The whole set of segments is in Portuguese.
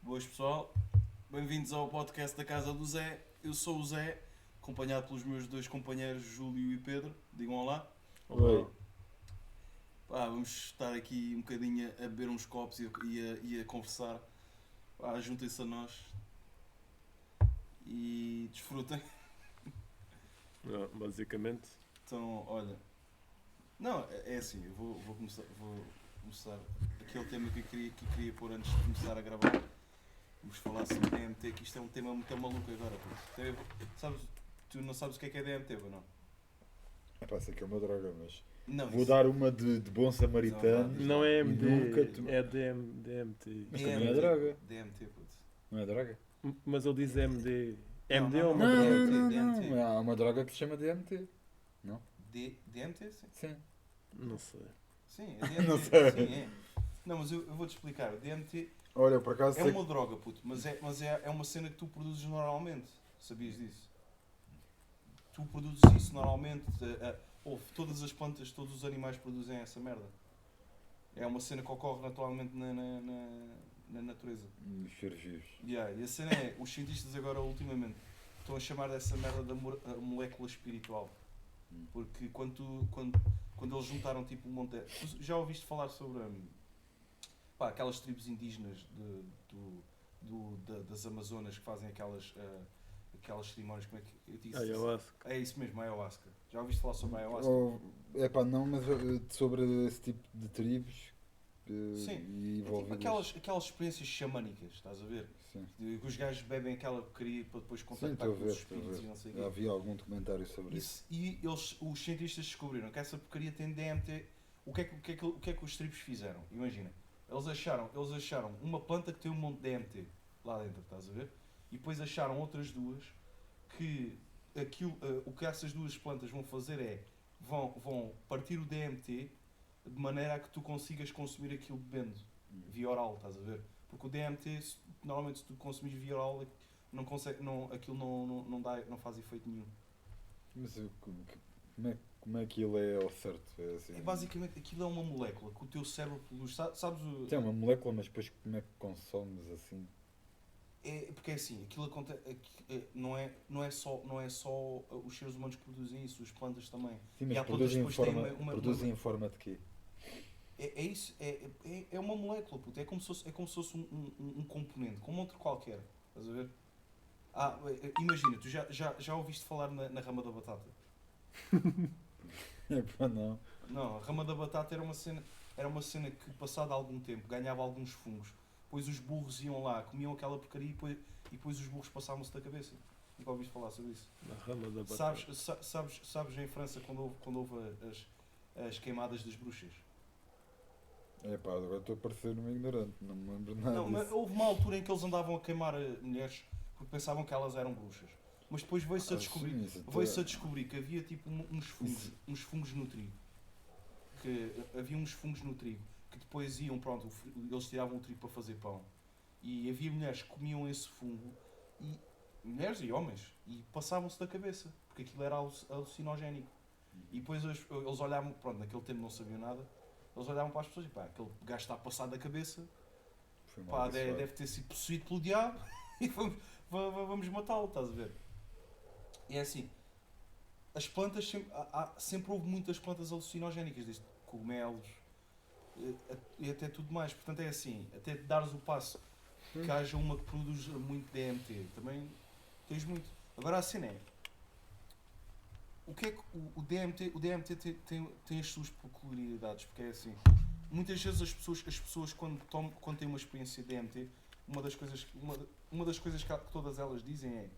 Boas pessoal, bem-vindos ao podcast da Casa do Zé. Eu sou o Zé, acompanhado pelos meus dois companheiros Júlio e Pedro. Digam olá. Oi. Vamos estar aqui um bocadinho a beber uns copos e a conversar. Juntem-se a nós e desfrutem. Basicamente. Então, olha, não, é assim, eu vou começar aquele tema que eu queria pôr antes de começar a gravar. Vamos falar sobre DMT, que isto é um tema muito maluco agora. Tu não sabes o que é DMT, ou não? É pá, sei que é uma droga, mas Não, vou isso- dar uma de bom samaritano. Não é E MD, nunca tu- é DMT. Mas também é droga. DMT, puto. Não é droga? Mas ele diz MD. Não, MD não, é uma não, droga? não. DMT. Há uma droga que se chama DMT. DMT? Sim. Sim. Não sei. Sim, é DMT. Não sei. Sim, é. Não, mas eu vou-te explicar. O DMT Olha, por acaso é sei uma droga, puto, mas é uma cena que tu produzes normalmente. Sabias disso? Tu produzes isso normalmente. Todas as plantas, todos os animais produzem essa merda. É uma cena que ocorre naturalmente na natureza. os seres vivos. E a cena é, os cientistas agora ultimamente estão a chamar dessa merda da molécula espiritual. Porque quando eles juntaram tipo um monte de... Tu já ouviste falar sobre aquelas tribos indígenas das Amazonas que fazem aquelas cerimónias, como é que eu disse? Ayahuasca. É isso mesmo, a ayahuasca. Já ouviste falar sobre a ayahuasca? É pá, não, mas sobre esse tipo de tribos Sim. e envolvidas. Aquelas experiências xamânicas, estás a ver? Sim. Que os gajos bebem aquela porcaria para depois Sim, contactar estou a com ver, os estou a espíritos e não sei o quê. ver. Havia algum documentário sobre isso. E os cientistas descobriram que essa porcaria tem DMT. O que é que os tribos fizeram? Imagina, eles acharam uma planta que tem um monte de DMT lá dentro, estás a ver? E depois acharam outras duas que o que essas duas plantas vão fazer é vão partir o DMT de maneira a que tu consigas consumir aquilo bebendo via oral, estás a ver? Porque o DMT, normalmente se tu consumires via oral, aquilo não faz efeito nenhum. Mas como é que ele é ao certo? É assim, Basicamente, aquilo é uma molécula que o teu cérebro produz. Sabes o... tem uma molécula, mas depois como é que consomes assim? Porque é assim, aquilo acontece, não é só os seres humanos que produzem isso, as plantas também. Sim, E mas há plantas que produzem depois têm produzem em forma de quê? É isso, é uma molécula, puto. É como se fosse um componente, como outro qualquer. Estás a ver? Imagina, tu já ouviste falar na rama da batata? É pá, não. Não, a rama da batata era uma cena que, passado algum tempo, ganhava alguns fungos. Depois os burros iam lá, comiam aquela porcaria e depois os burros passavam-se da cabeça. Nunca ouviste falar sobre isso? Na rama da batata. Sabes em França quando houve as queimadas das bruxas? É pá, agora estou a parecer um ignorante, não me lembro nada Não, mas disso. houve uma altura em que eles andavam a queimar mulheres porque pensavam que elas eram bruxas. Mas depois veio-se a descobrir que havia tipo uns fungos no trigo. Que havia uns fungos no trigo que depois iam, eles tiravam o trigo para fazer pão. E havia mulheres que comiam esse fungo, mulheres e homens, e passavam-se da cabeça, porque aquilo era alucinogénico. E depois eles olhavam, naquele tempo não sabiam nada, eles olhavam para as pessoas e aquele gajo está a passar da cabeça, deve ter sido possuído pelo diabo e vamos matá-lo, estás a ver? E é assim, as plantas, sempre houve muitas plantas alucinogénicas, desde cogumelos e até tudo mais. Portanto é assim, até dares o passo que haja uma que produz muito DMT, também tens muito. Agora a cena é, o que é que o DMT tem as suas peculiaridades, porque é assim, muitas vezes as pessoas quando têm uma experiência de DMT, uma das coisas que todas elas dizem é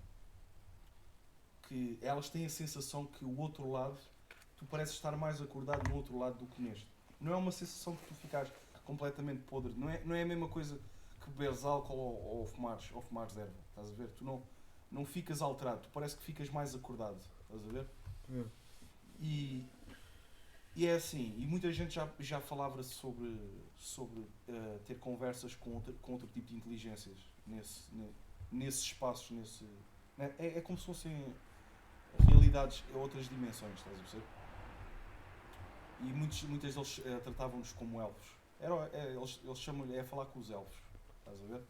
que elas têm a sensação que o outro lado, tu pareces estar mais acordado no outro lado do que neste. Não é uma sensação de tu ficares completamente podre, não é a mesma coisa que beberes álcool ou fumares erva, estás a ver? Tu não ficas alterado, tu parece que ficas mais acordado, estás a ver? E é assim, e muita gente já falava sobre ter conversas com outro tipo de inteligências nesses espaços, é como se fossem realidades, outras dimensões, estás a perceber? E muitas deles tratavam-nos como elfos. Eles chamam-lhe falar com os elfos, estás a ver?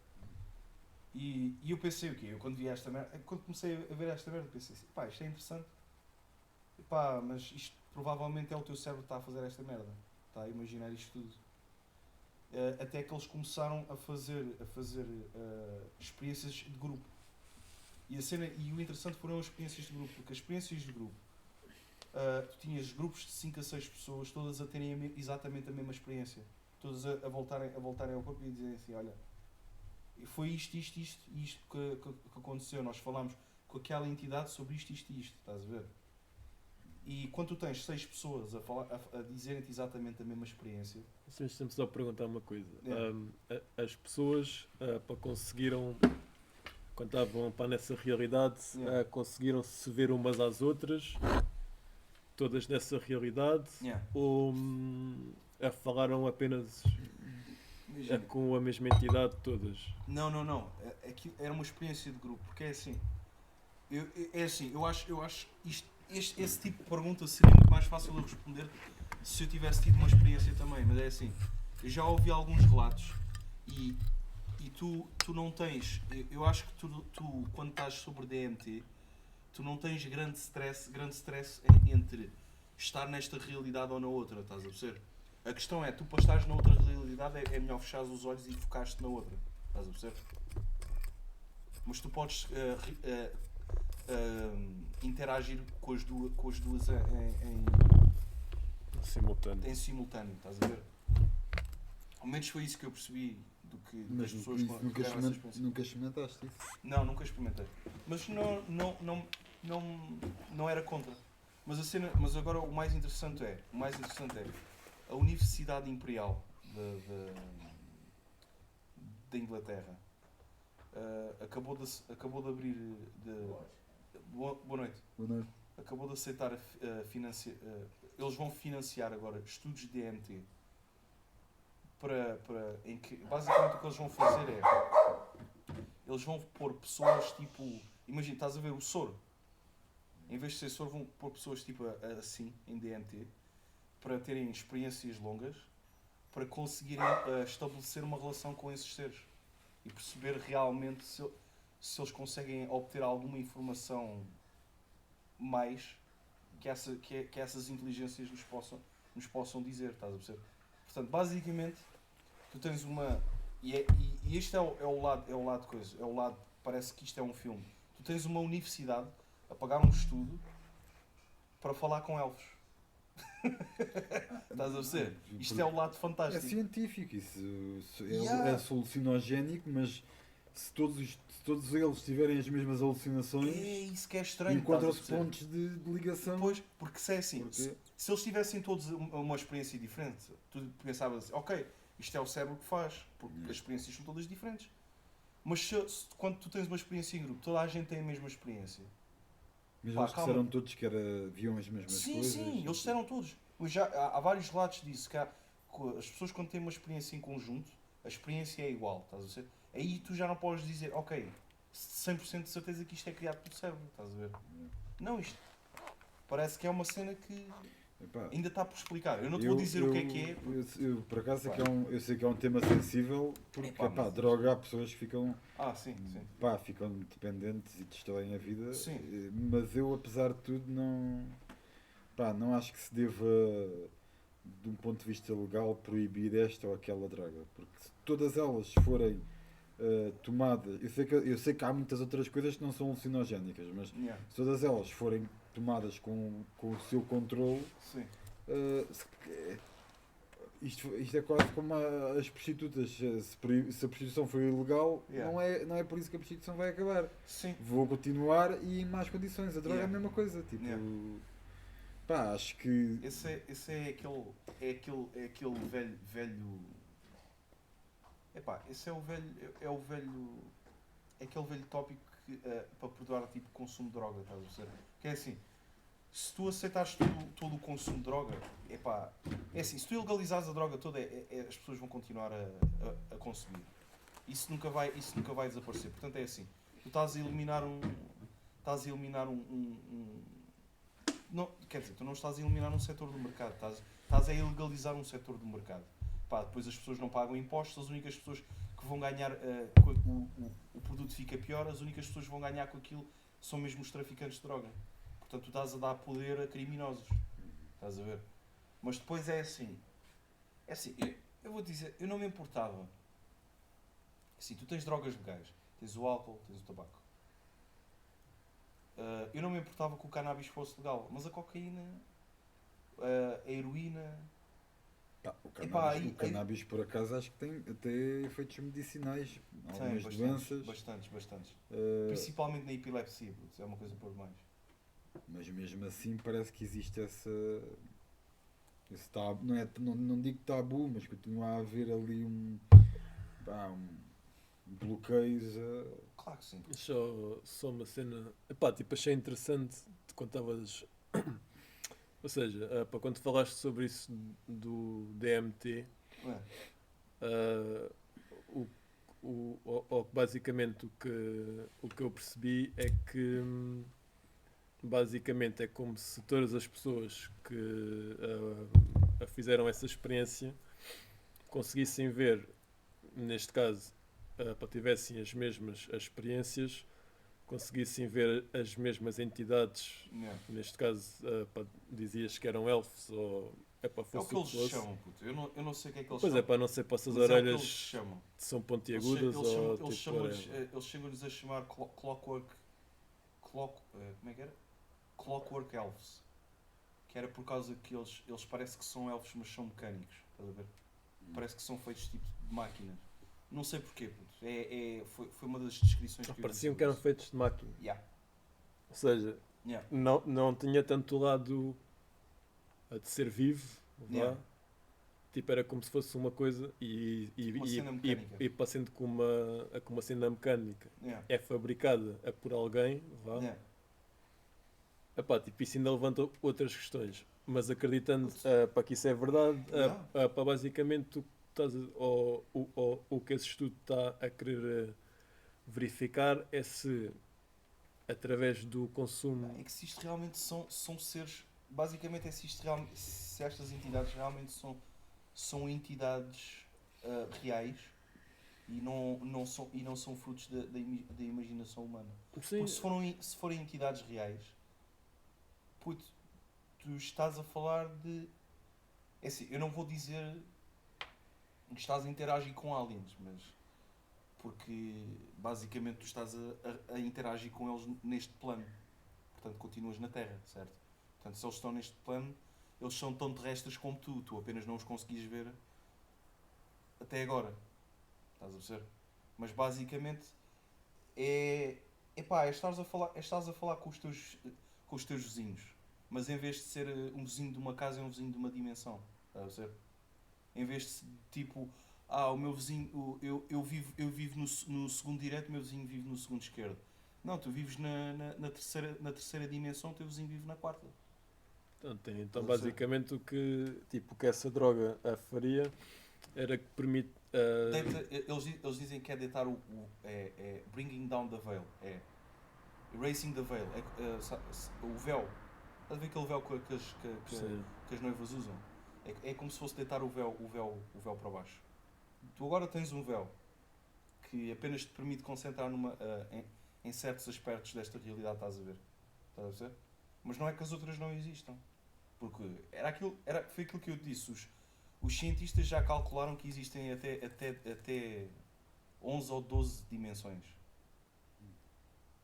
E eu pensei o quê? Eu quando vi esta merda, quando comecei a ver esta merda, pensei assim, pá, isto é interessante. Pá, mas isto provavelmente é o teu cérebro que está a fazer esta merda. Está a imaginar isto tudo. Até que eles começaram a fazer experiências de grupo. E o interessante foram as experiências de grupo, porque as experiências de grupo, tu tinhas grupos de 5 a 6 pessoas, todas a terem exatamente a mesma experiência. Todas a voltarem ao corpo e a dizerem assim, olha, foi isto que aconteceu. Nós falámos com aquela entidade sobre isto, estás a ver? E quando tu tens 6 pessoas a dizerem-te exatamente a mesma experiência... Deixa-me só perguntar uma coisa. Yeah. As pessoas, para conseguiram, quando estavam nessa realidade, Yeah. conseguiram se ver umas às outras, todas nessa realidade, Yeah. ou falaram apenas Imagina. com a mesma entidade todas? Não. Aquilo era uma experiência de grupo, porque é assim. Eu acho esse tipo de pergunta seria muito mais fácil de responder se eu tivesse tido uma experiência também, mas é assim. Eu já ouvi alguns relatos e tu não tens. Eu acho que tu quando estás sobre DMT, tu não tens grande stress entre estar nesta realidade ou na outra, estás a perceber? A questão é, tu para estares na outra realidade é melhor fechares os olhos e focares-te na outra, estás a perceber? Mas tu podes interagir com as duas Simultâneo. em simultâneo, estás a ver? Ao menos foi isso que eu percebi das pessoas que tiveram essa experiência. Nunca experimentaste isso? Não, nunca experimentei. Mas não era contra. Mas agora o mais interessante é a Universidade Imperial da Inglaterra acabou de abrir boa noite. Ou não? Acabou de aceitar eles vão financiar agora estudos de DMT em que basicamente o que eles vão fazer é eles vão pôr pessoas tipo, imagina, estás a ver o soro, em vez de ser soro vão pôr pessoas tipo assim em DMT para terem experiências longas, para conseguirem estabelecer uma relação com esses seres e perceber realmente se eles conseguem obter alguma informação mais que essas inteligências nos possam dizer, estás a perceber? Portanto, basicamente, tu tens uma... E este é o lado de coisa, é o lado, parece que isto é um filme. Tu tens uma universidade a pagar um estudo para falar com elfos. Estás a perceber? Isto é o lado É fantástico. científico, isso Yeah. é solucionogénico, mas se todos eles tiverem as mesmas alucinações, É isso que é estranho. encontram-se estás a perceber? pontos de ligação. Pois, porque se é assim, Porque- se eles tivessem todos uma experiência diferente, tu pensavas assim, ok, isto é o cérebro que faz, porque as experiências são todas diferentes. Mas quando tu tens uma experiência em grupo, toda a gente tem a mesma experiência. Mas Pá, eles calma. disseram todos que viam as mesmas Sim, coisas. sim, eles disseram todos. Mas há vários relatos disso, que as pessoas quando têm uma experiência em conjunto, a experiência é igual, estás a ver? Aí tu já não podes dizer, ok, 100% de certeza que isto é criado pelo cérebro, estás a ver? Não, isto parece que é uma cena que Epá, ainda está por explicar. Eu não te vou dizer o que é. Eu, por acaso, Pá. eu sei que é um tema sensível, porque Epá, mas- droga, há pessoas que ficam, Sim. ficam dependentes e destroem a vida. Sim. Mas eu, apesar de tudo, não acho que se deva, de um ponto de vista legal, proibir esta ou aquela droga. Porque se todas elas forem tomadas... Eu sei que há muitas outras coisas que não são alucinogénicas, mas Yeah. se todas elas forem tomadas com o seu controle, Sim. isto é quase como as prostitutas. Se a prostituição for ilegal, Yeah. não é por isso que a prostituição vai acabar. Sim. Vou continuar e em más condições. A droga é a Yeah. mesma coisa. Tipo, Yeah. acho que. Esse é aquele velho. Epá, esse é o velho. É aquele velho tópico que, para perdoar tipo consumo de droga, estás a perceber? Que é assim, se tu aceitares todo o consumo de droga, epá, é assim, se tu legalizares a droga toda, as pessoas vão continuar a consumir. Isso nunca vai desaparecer. Portanto é assim, tu estás a eliminar não, quer dizer, tu não estás a eliminar um setor do mercado, estás a ilegalizar um setor do mercado. Pá, depois as pessoas não pagam impostos, as únicas pessoas que vão ganhar o produto fica pior, as únicas pessoas que vão ganhar com aquilo são mesmo os traficantes de droga. Portanto, tu estás a dar poder a criminosos. Estás a ver? Mas depois é assim, eu vou dizer, eu não me importava. Assim, tu tens drogas legais, tens o álcool, tens o tabaco. Eu não me importava que o cannabis fosse legal, mas a cocaína, a heroína... Pá, o Epá, cannabis, por acaso, acho que tem até efeitos medicinais, Tem algumas doenças. bastantes. eh, Principalmente na epilepsia, putz, é uma coisa por mais. mas mesmo assim parece que existe esse tabu, não digo tabu, mas continua a haver ali um bloqueios. Claro que sim. Só uma cena. Epá, tipo, achei interessante quando estavas. Ou seja, para quando falaste sobre isso do DMT, É, o, basicamente o que eu percebi é que basicamente é como se todas as pessoas que fizeram essa experiência conseguissem ver, neste caso, para tivessem as mesmas experiências, conseguissem ver as mesmas entidades, yeah. neste caso, dizias que eram elfos ou É o fosse que eles fosse. chamam, puto. Eu não sei o que é que eles Pois é, chamam. para não ser para essas Mas é o que orelhas eles chamam. são pontiagudas ou Eles tipo whatever. chamam-lhes a chamar clockwork. Como é que era? Clockwork elves. Que era por causa que eles parece que são elfos, mas são mecânicos. Estás a ver? Parece que são feitos tipo de máquinas. Não sei porquê, puto. Foi uma das descrições que eu vi Pareciam sobre que eram isso. feitos de máquina. Yeah. Ou seja, Yeah. não tinha tanto o lado de ser vivo, vá. Yeah. Tipo, era como se fosse uma coisa Uma cena mecânica. e passando com uma cena mecânica. Yeah. É fabricada por alguém, vá. Yeah. Epá, tipo, isso ainda levanta outras questões. Mas acreditando Putz. para que isso é verdade, Yeah. para basicamente o que esse estudo está a querer verificar é se através do consumo. É que se isto realmente são seres. Basicamente é se estas entidades realmente são entidades reais e não são frutos da imaginação humana. Sim, Porque se forem entidades reais, puto, tu estás a falar de. É assim, eu não vou dizer que estás a interagir com aliens, mas. Porque basicamente tu estás a interagir com eles neste plano. Portanto, continuas na Terra, certo? Portanto, se eles estão neste plano, eles são tão terrestres como tu apenas não os conseguis ver até agora. Estás a perceber? Mas basicamente estás a falar com os teus vizinhos, mas em vez de ser um vizinho de uma casa, é um vizinho de uma dimensão. Estás a perceber? Em vez de tipo, o meu vizinho, eu vivo no segundo direito, o meu vizinho vive no segundo esquerdo. Não, tu vives na terceira dimensão, o teu vizinho vive na quarta. então basicamente o que essa droga faria era que permite. Eles dizem que é deitar bringing down the veil, erasing the veil, o véu. Estás a ver aquele véu que as noivas usam? É como se fosse deitar o véu para baixo. Tu agora tens um véu que apenas te permite concentrar em certos aspectos desta realidade, estás a ver? Estás a ver? Mas não é que as outras não existam. Porque foi aquilo que eu te disse. Os cientistas já calcularam que existem até 11 ou 12 dimensões.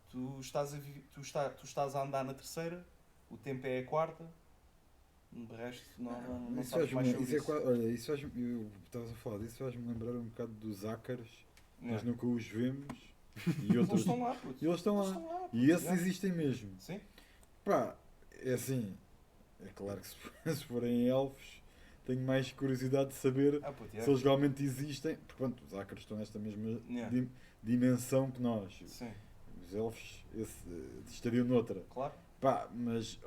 Tu estás a andar na terceira, o tempo é a quarta, de resto não sabes mais sobre isso. Olha, isso estavas a falar disso, faz-me lembrar um bocado dos ácaros, nós nunca os vemos. E Eles outros, estão lá, puto. eles estão lá. puto, E esses já. existem mesmo. Sim? Pá, é assim, é claro que se forem elfos, tenho mais curiosidade de saber Puto, se eles realmente existem, porque pronto, os ácaros estão nesta mesma dimensão que nós. Sim, Os elfos estariam noutra. claro. Pá, mas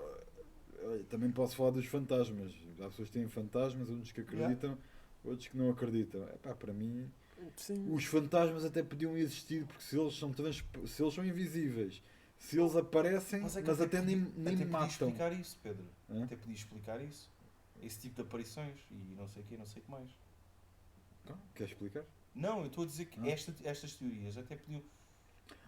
também posso falar dos fantasmas. Há pessoas que têm fantasmas, uns que acreditam, outros que não acreditam. Pá, para mim, Sim. os fantasmas até podiam existir, porque se eles são invisíveis, se eles aparecem, mas até nem até matam. explicar isso, Pedro. Hã? Até podia explicar isso. Esse tipo de aparições e não sei o quê, não sei o que mais. Então, queres explicar? Não, eu estou a dizer que Ah. estas teorias até podiam.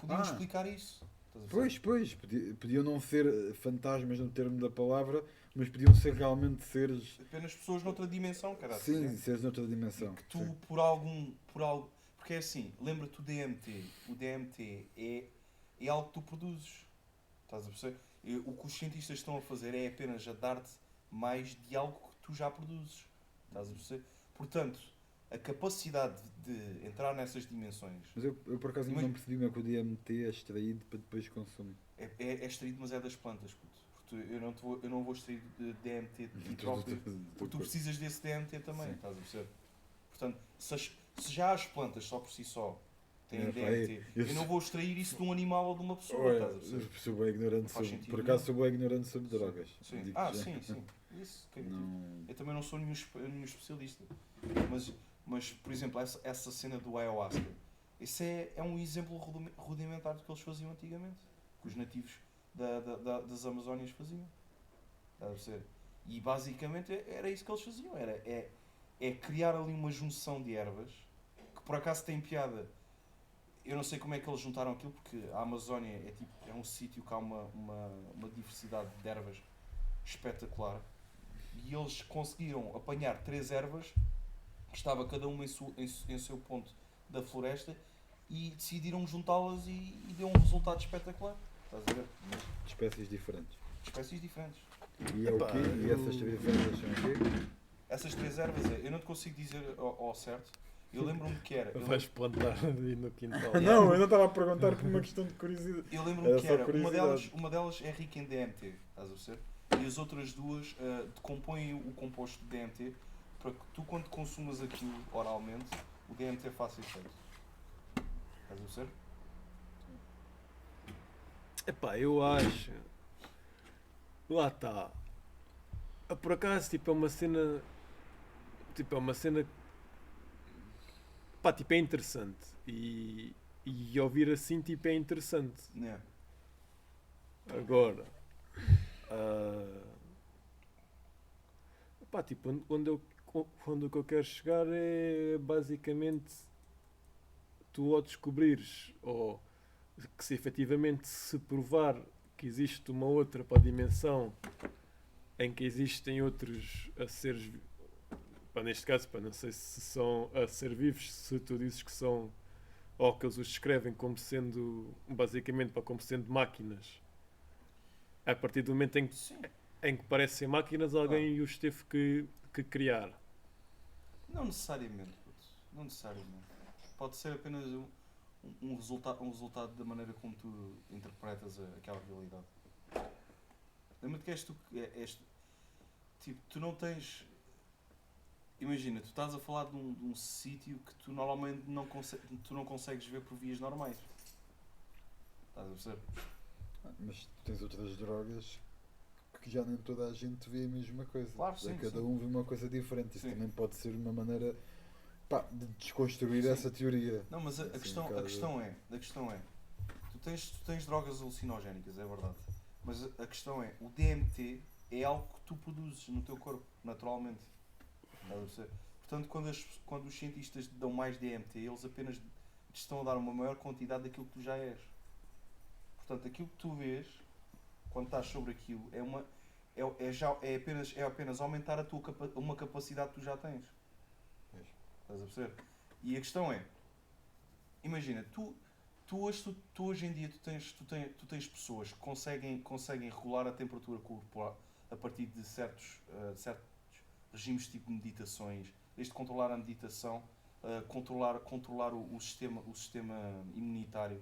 Podiam Ah. explicar isso. Estás a perceber? Pois, podiam não ser fantasmas no termo da palavra, mas podiam ser realmente seres. Apenas pessoas noutra dimensão, caralho. Sim, seres noutra dimensão. E que tu, Sim. por algo. Porque é assim, lembra-te do DMT. O DMT é algo que tu produzes. Estás a perceber? E o que os cientistas estão a fazer é apenas a dar-te mais de algo que tu já produzes. Estás a perceber? Portanto, a capacidade de entrar nessas dimensões Mas eu por acaso ainda não percebi como é que o DMT é extraído para depois consumir. é extraído, mas é das plantas, puto. Porque eu não vou extrair de DMT de ti próprio. Porque tu precisas desse DMT também, Sim. estás a perceber? Portanto, se já as plantas só por si só têm É, pá, DMT, eu eu não vou extrair isso de um animal ou de uma pessoa, Olha, estás a perceber? sou bem ignorante Faz sobre, sentido por acaso sou bem ignorante sobre Sim, drogas. Sim. Digo Ah, já. sim. Isso, Não. eu também não sou nenhum especialista. Mas, por exemplo, essa cena do ayahuasca, esse é um exemplo rudimentar do que eles faziam antigamente. Que os nativos das Amazónias faziam. Estás a perceber? E basicamente era isso que eles faziam. É criar ali uma junção de ervas que por acaso tem piada. Eu não sei como é que eles juntaram aquilo, porque a Amazónia é um sítio que há uma diversidade de ervas espetacular. E eles conseguiram apanhar 3 ervas, que estava cada uma em seu ponto da floresta, e decidiram juntá-las e deu um resultado espetacular. Estás a ver? De espécies diferentes. Espécies diferentes. E é o Epá, quê? E essas diferenças são o quê? Essas 3 ervas, eu não te consigo dizer ao certo. Eu lembro-me que era. Vais plantar ali no quintal. Não, eu não estava a perguntar por uma questão de curiosidade. Eu lembro-me Era que só era. curiosidade. Uma delas é rica em DMT, estás a perceber? E as outras duas decompõem o composto de DMT para que tu, quando consumas aquilo oralmente, o DMT faça efeito. Estás a perceber? Epá, eu acho. Lá está. Por acaso, tipo, é uma cena. Tipo, é uma cena. Pá, tipo, é interessante. E ouvir assim, tipo, é interessante. Yeah. Agora. ah, Pá, tipo, quando o que eu quero chegar é basicamente tu ao descobrires, ou que se efetivamente se provar que existe uma outra para a dimensão em que existem outros a seres, pá, neste caso, pá, não sei se são a ser vivos, se tu dizes que são, ou que eles os descrevem como sendo, basicamente, pá, como sendo máquinas, a partir do momento Sim. em que parecem máquinas, alguém os teve que criar. Não necessariamente, puto. Não necessariamente. Pode ser apenas um resultado da maneira como tu interpretas aquela realidade. Lembra-te que és tu que tipo, tu não tens. Imagina, tu estás a falar de um sítio que tu normalmente tu não consegues ver por vias normais. Estás a perceber? Mas tens outras drogas que já nem toda a gente vê a mesma coisa. Claro, sim, Cada sim. um vê uma coisa diferente. Isso Sim. também pode ser uma maneira, pá, de desconstruir Sim. essa teoria. Não, mas a Assim, questão é, tu tens drogas alucinogénicas, é verdade. Mas a questão é, o DMT é algo que tu produzes no teu corpo, naturalmente. Estás a perceber? Portanto, quando os cientistas te dão mais DMT, eles apenas te estão a dar uma maior quantidade daquilo que tu já és. Portanto, aquilo que tu vês, quando estás sobre aquilo, é apenas aumentar uma capacidade que tu já tens. Pois. Estás a perceber? E a questão é, imagina, tu hoje em dia tu tens pessoas que conseguem regular a temperatura corporal a partir de certos regimes tipo de meditações, desde controlar a meditação, controlar o sistema imunitário.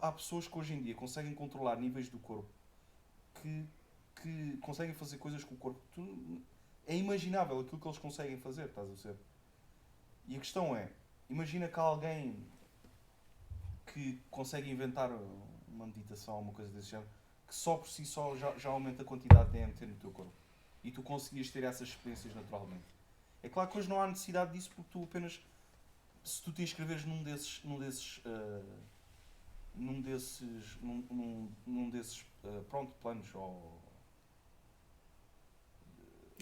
Há pessoas que hoje em dia conseguem controlar níveis do corpo que conseguem fazer coisas com o corpo. É imaginável aquilo que eles conseguem fazer, estás a ver? E a questão é, imagina que há alguém que consegue inventar uma meditação ou uma coisa desse género, que só por si só já aumenta a quantidade de DMT no teu corpo. E tu conseguias ter essas experiências naturalmente. É claro que hoje não há necessidade disso, porque tu apenas, se tu te inscreveres num desses pronto, planos ou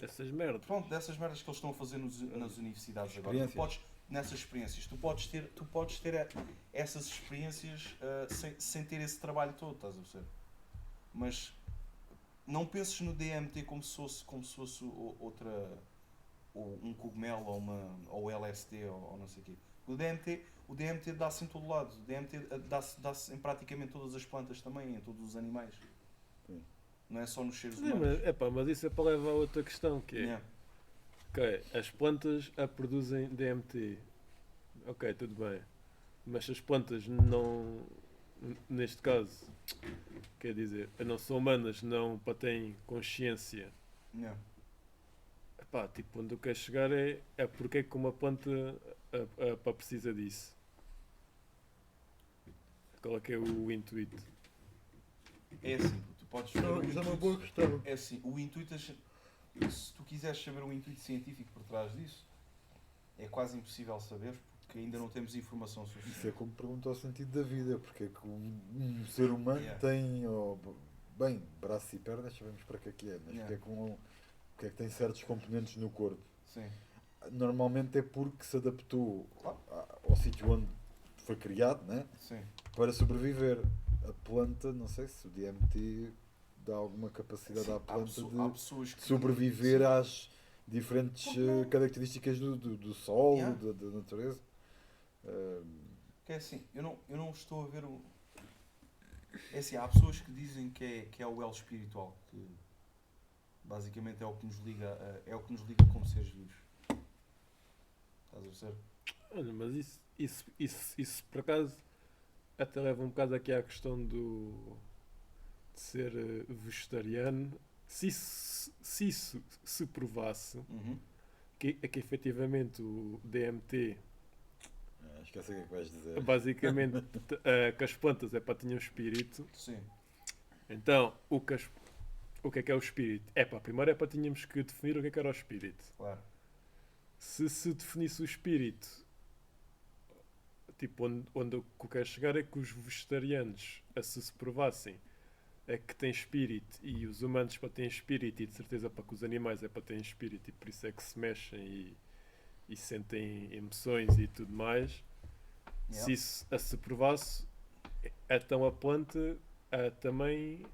Essas merdas. pronto, dessas merdas que eles estão a fazer nas universidades agora, tu Experiências. nessas experiências. Tu podes ter essas experiências sem ter esse trabalho todo, estás a perceber? Mas não penses no DMT como se fosse outra, ou um cogumelo ou LSD ou não sei o quê. O DMT dá-se em todo lado. O DMT dá-se em praticamente todas as plantas também, em todos os animais. Sim. Não é só nos seres Sim, humanos. mas isso é para levar a outra questão, que é, Yeah. ok, as plantas produzem DMT, ok, tudo bem, mas se as plantas não, neste caso, quer dizer, não são humanas, não têm consciência, Yeah. epá, tipo, onde eu quero chegar é porque é que uma planta precisa disso. Qual é que é o intuito? É assim, tu podes ver Não, o isso é uma intuito. boa questão. É assim, o intuito, se tu quiseres saber o intuito científico por trás disso, é quase impossível saber, porque ainda não temos informação Isso é suficiente. como pergunta ao sentido da vida, porque é que um ser humano Yeah. tem, bem, braços e pernas, sabemos para que é, mas Yeah. porque é que tem certos componentes no corpo? Sim. Normalmente é porque se adaptou Claro. ao sítio onde foi criado, né? Sim. Para sobreviver. A planta, não sei se o DMT dá alguma capacidade Sim, à planta há pessoas que sobreviver sim. às diferentes Porque não? características do solo, Yeah. da natureza. Que é assim, eu não estou a ver o. É assim, há pessoas que dizem que é o elo espiritual, que basicamente é o que nos liga, é o que nos liga como seres vivos. Estás a perceber? Olha, mas isso por acaso até leva um bocado aqui à questão de ser vegetariano. Se isso se provasse Uhum. que efetivamente o DMT, Esquece o que é que vais dizer. basicamente, que as plantas é para ter um espírito, Sim. então o que é o espírito? É pá, primeiro é para tínhamos que definir o que era o espírito. Claro. Se definisse o espírito, tipo, onde eu quero chegar é que os vegetarianos, se provassem é que têm espírito e os humanos para terem espírito e de certeza para que os animais é para terem espírito e por isso é que se mexem e sentem emoções e tudo mais. Yeah. Se isso se provasse, então a planta também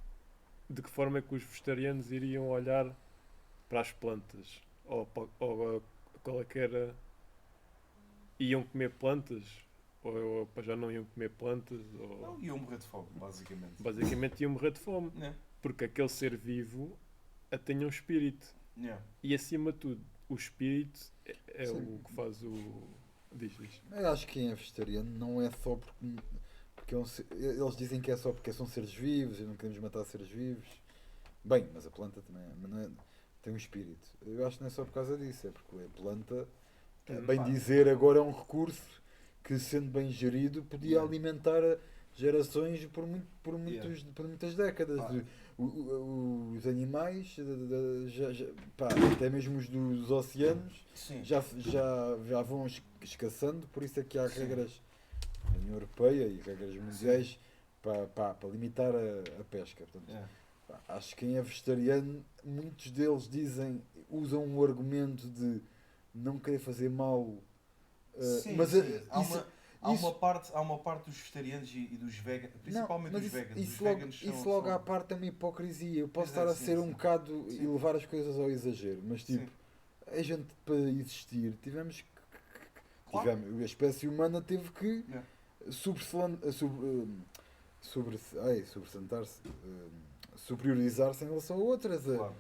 de que forma é que os vegetarianos iriam olhar para as plantas ou qual é que era, iam comer plantas ou já não iam comer plantas ou Não, iam morrer de fome, basicamente. basicamente iam morrer de fome Yeah. porque aquele ser vivo tem um espírito Yeah. e acima de tudo o espírito é Sim. o que faz o diz. Eu acho que quem é vegetariano não é só porque eles dizem que é só porque são seres vivos e não queremos matar seres vivos. Bem, mas a planta também mas não é, tem um espírito. Eu acho que não é só por causa disso, é porque a planta, bem Pá. dizer, agora é um recurso que, sendo bem gerido, podia Yeah. alimentar gerações por muitas décadas. Pá. Os animais, pá, até mesmo os dos oceanos, Sim. já vão escassando, por isso é que há Sim. regras da União Europeia e regras mundiais para limitar a pesca. Portanto, Yeah. acho que quem é vegetariano, muitos deles usam o argumento de não querer fazer mal. Sim, mas sim. Há isso- uma parte dos vegetarianos e dos veganos, principalmente mas dos veganos. Os isso logo, veganos isso são, logo são... à parte é uma hipocrisia. Eu posso Pois é, estar a sim, ser um sim. bocado e Sim. levar as coisas ao exagero, mas tipo, Sim. a gente para existir Claro. a espécie humana teve que Yeah. superiorizar-se em relação a outras. Claro.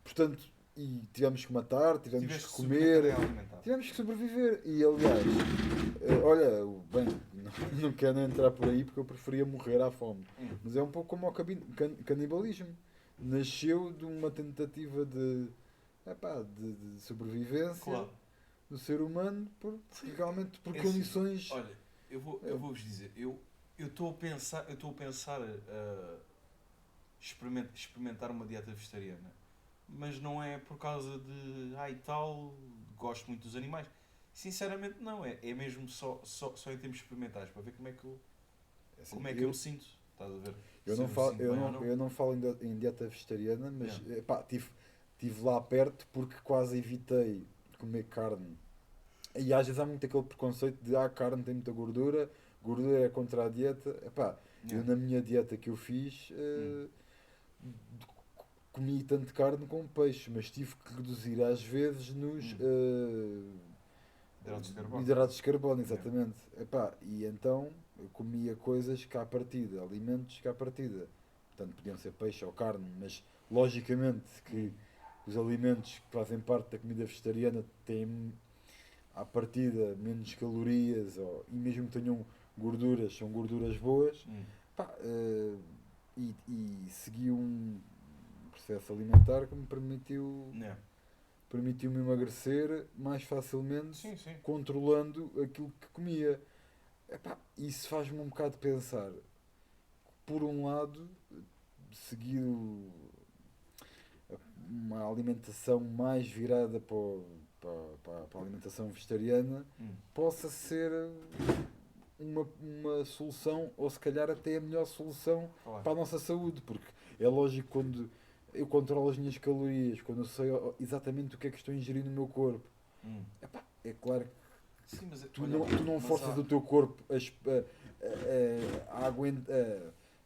Portanto, e tivemos que matar, tivemos Tiveste que que subir na comer, cadeia alimentar. tivemos que sobreviver. E aliás, olha, bem, não quero entrar por aí porque eu preferia morrer à fome. Mas é um pouco como o canibalismo. Nasceu de uma tentativa de sobrevivência Claro. do ser humano realmente por É assim, condições. Olha, eu vou-vos dizer, eu estou a pensar experimentar uma dieta vegetariana, mas não é por causa de tal, gosto muito dos animais. Sinceramente não, é mesmo só em termos experimentais, para ver como é que Assim, eu me sinto. Estás a ver? Eu Se não me falo, sinto bem ou não. eu não falo em dieta vegetariana, mas tive lá perto porque quase evitei comer carne E às vezes há muito aquele preconceito de carne tem muita gordura, gordura é contra a dieta. Epá, eu Yeah. na minha dieta que eu fiz comi tanto carne como peixe, mas tive que reduzir às vezes nos Hidratos de carbono. hidratos de carbono, exatamente. Epá, e então eu comia coisas cá à partida, alimentos cá à partida. Portanto, podiam ser peixe ou carne, mas logicamente que os alimentos que fazem parte da comida vegetariana têm à partida menos calorias e mesmo que tenham gorduras, são gorduras boas. Pá, e segui um processo alimentar que me Yeah. permitiu-me emagrecer mais facilmente, Sim, sim. controlando aquilo que comia. Epá, isso faz-me um bocado pensar. Por um lado, seguir uma alimentação mais virada para a alimentação vegetariana possa ser uma solução, ou se calhar até a melhor solução Claro. para a nossa saúde, porque é lógico quando eu controlo as minhas calorias, quando eu sei exatamente o que é que estou a ingerir no meu corpo, epá, é claro que Sim, mas tu olha, não mas forças há- o teu corpo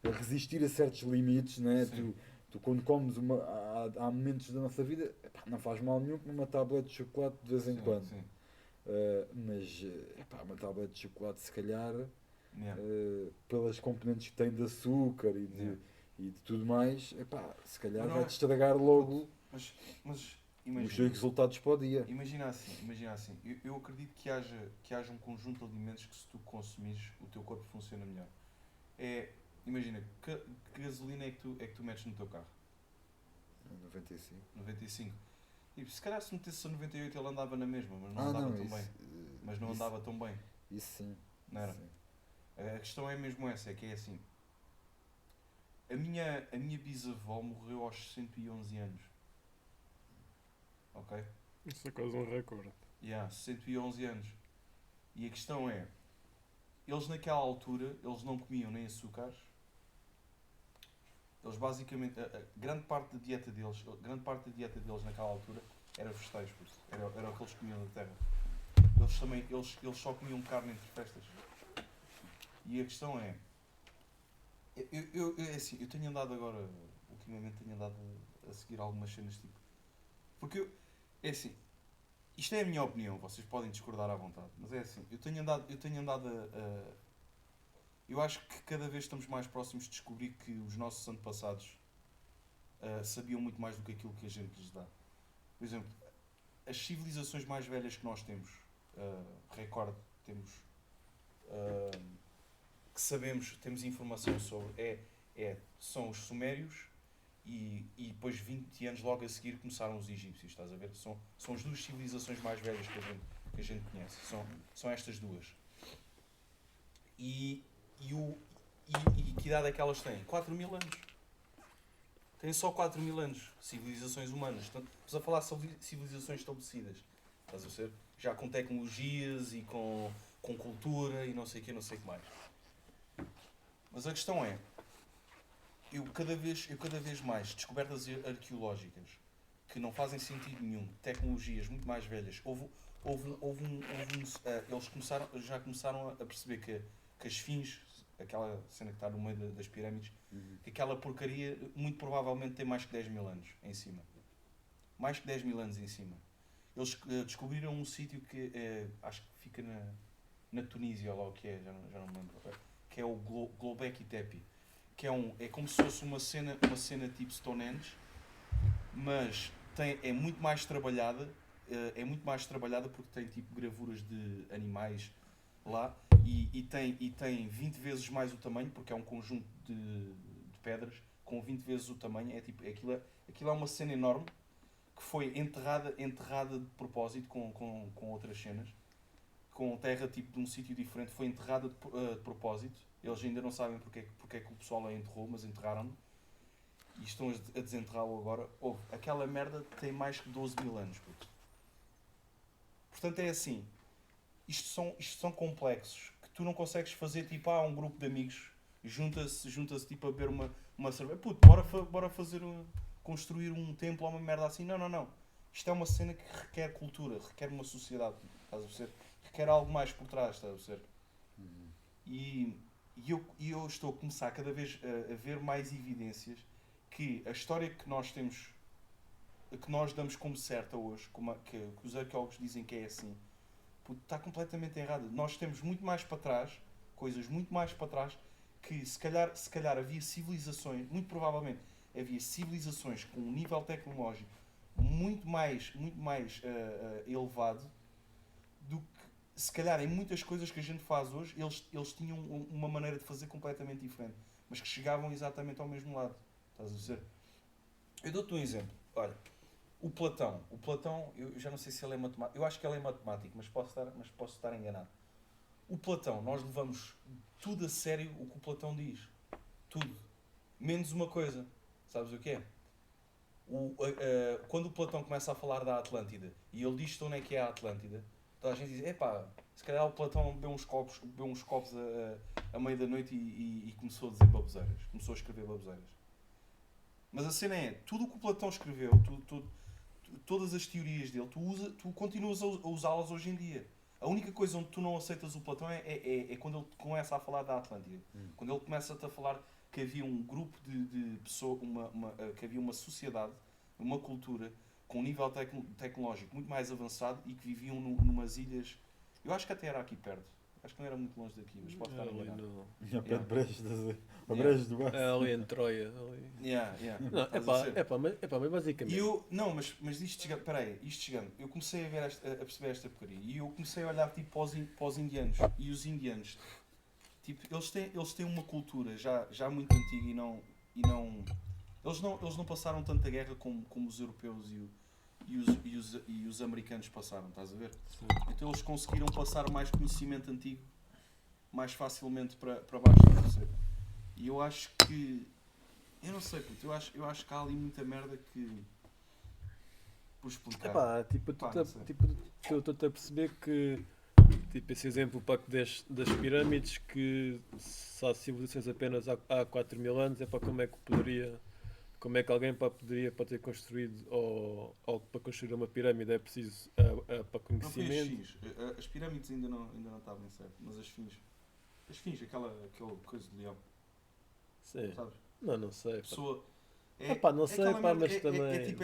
a resistir a certos limites, né? Sim. Tu quando comes há momentos da nossa vida, epá, não faz mal nenhum comer uma tablete de chocolate de vez em Sim, quando. sim. Mas epá, uma tablete de chocolate se calhar Yeah. pelas componentes que tem de açúcar Yeah. e de tudo mais, epá, se calhar Mas não vai-te é- estragar logo Mas os imagina. teus resultados para o dia. Imagina assim. Eu acredito que haja um conjunto de alimentos que se tu consumires, o teu corpo funciona melhor. Imagina, que gasolina é que tu metes no teu carro? 95. 95. E se calhar se metesse a 98 ele andava na mesma, mas não Ah, andava não, tão isso, bem. Mas não isso, andava tão bem, isso sim. não era? Sim. A questão é mesmo essa, é que é assim. A minha bisavó morreu aos 111 anos. Ok? Isso é quase um recorde. 111 anos. E a questão é, eles naquela altura, eles não comiam nem açúcares. Eles basicamente, a grande parte da dieta deles naquela altura era vegetais, era o que eles comiam da terra. Eles só comiam carne entre festas. E a questão é, eu tenho andado agora, ultimamente tenho andado a seguir algumas cenas tipo. Porque é assim, isto é a minha opinião, vocês podem discordar à vontade, mas é assim, eu tenho andado eu acho que cada vez estamos mais próximos de descobrir que os nossos antepassados sabiam muito mais do que aquilo que a gente lhes dá. Por exemplo, as civilizações mais velhas que nós temos, recorde, temos que sabemos, temos informação sobre, são os sumérios e depois 20 anos logo a seguir começaram os egípcios, estás a ver? São as duas civilizações mais velhas que a gente conhece, são estas duas. E que idade é que elas têm? 4.000 anos. Têm só 4.000 anos, civilizações humanas. Estamos a falar sobre civilizações estabelecidas, estás a ver? Já com tecnologias e com cultura e não sei o que mais. Mas a questão é, eu cada vez mais, descobertas arqueológicas que não fazem sentido nenhum, tecnologias muito mais velhas, eles já começaram a perceber que as esfinges, aquela cena que está no meio das pirâmides, que aquela porcaria muito provavelmente tem mais que 10.000 anos em cima. Mais que 10.000 anos em cima. Eles descobriram um sítio que acho que fica na Tunísia, ou lá o que é, já não me lembro, que é o Göbekli Tepe, que é como se fosse uma cena tipo Stonehenge, mas é muito mais trabalhada, porque tem tipo gravuras de animais lá e tem 20 vezes mais o tamanho, porque é um conjunto de pedras com 20 vezes o tamanho. Aquilo é uma cena enorme que foi enterrada de propósito com outras cenas, com terra tipo de um sítio diferente, foi enterrada de propósito. Eles ainda não sabem porque é que o pessoal a enterrou, mas enterraram-no e estão a desenterrá-lo agora. Aquela merda tem mais que 12.000 anos, puto. Portanto é assim, isto são complexos que tu não consegues fazer tipo, um grupo de amigos junta-se tipo a beber uma cerveja, puto, bora fazer construir um templo ou uma merda assim. Não. Isto é uma cena que requer cultura, requer uma sociedade. estás a perceber? Requer algo mais por trás, estás a perceber? E eu estou a começar cada vez a ver mais evidências que a história que nós temos, que nós damos como certa hoje, que os arqueólogos dizem que é assim, puto, está completamente errada. Nós temos muito mais para trás, coisas muito mais para trás, que se calhar havia civilizações, muito provavelmente havia civilizações com um nível tecnológico muito mais elevado do que, se calhar, em muitas coisas que a gente faz hoje, eles tinham uma maneira de fazer completamente diferente, mas que chegavam exatamente ao mesmo lado. Estás a dizer? Eu dou-te um exemplo. Olha, o Platão, eu já não sei se ele é matemático, eu acho que ele é matemático, mas posso estar enganado. O Platão, nós levamos tudo a sério o que o Platão diz. Tudo. Menos uma coisa. Sabes o que é? Quando o Platão começa a falar da Atlântida e ele diz onde é que é a Atlântida, toda a gente diz, epá, se calhar o Platão bebeu uns copos à meia da noite e começou a dizer baboseiras. Começou a escrever baboseiras. Mas a cena é, tudo o que o Platão escreveu, todas as teorias dele, tu continuas a usá-las hoje em dia. A única coisa onde tu não aceitas o Platão é quando ele começa a falar da Atlântida. Quando ele começa-te a falar que havia um grupo de pessoas, que havia uma sociedade, uma cultura com um nível tecnológico muito mais avançado e que viviam numas ilhas. Eu acho que até era aqui perto. Acho que não era muito longe daqui, mas pode estar enganado. Já perto de Brejo, a Brejo do Bar. É ali em Troia. Ali. Não, mas basicamente. Mas isto chegando, eu comecei a perceber esta porcaria e eu comecei a olhar tipo, para os indianos. E os indianos, tipo, eles têm uma cultura já muito antiga eles não passaram tanta guerra como os europeus e os americanos passaram, estás a ver? Sim. Então eles conseguiram passar mais conhecimento antigo mais facilmente para baixo, estás a perceber? E eu acho que, eu não sei, puto, eu acho que há ali muita merda que, por explicar. Eu estou a perceber que, tipo, esse exemplo para que das pirâmides, que se há civilizações apenas há 4.000 anos, é para como é que alguém poderia para ter construído ou para construir uma pirâmide é preciso para conhecimento. Não foi as Fins. As pirâmides ainda não está bem certo, mas as Fins, aquela coisa de leão. Sim. Sabes? Não sei. Pessoa, não sei, mas também. É tipo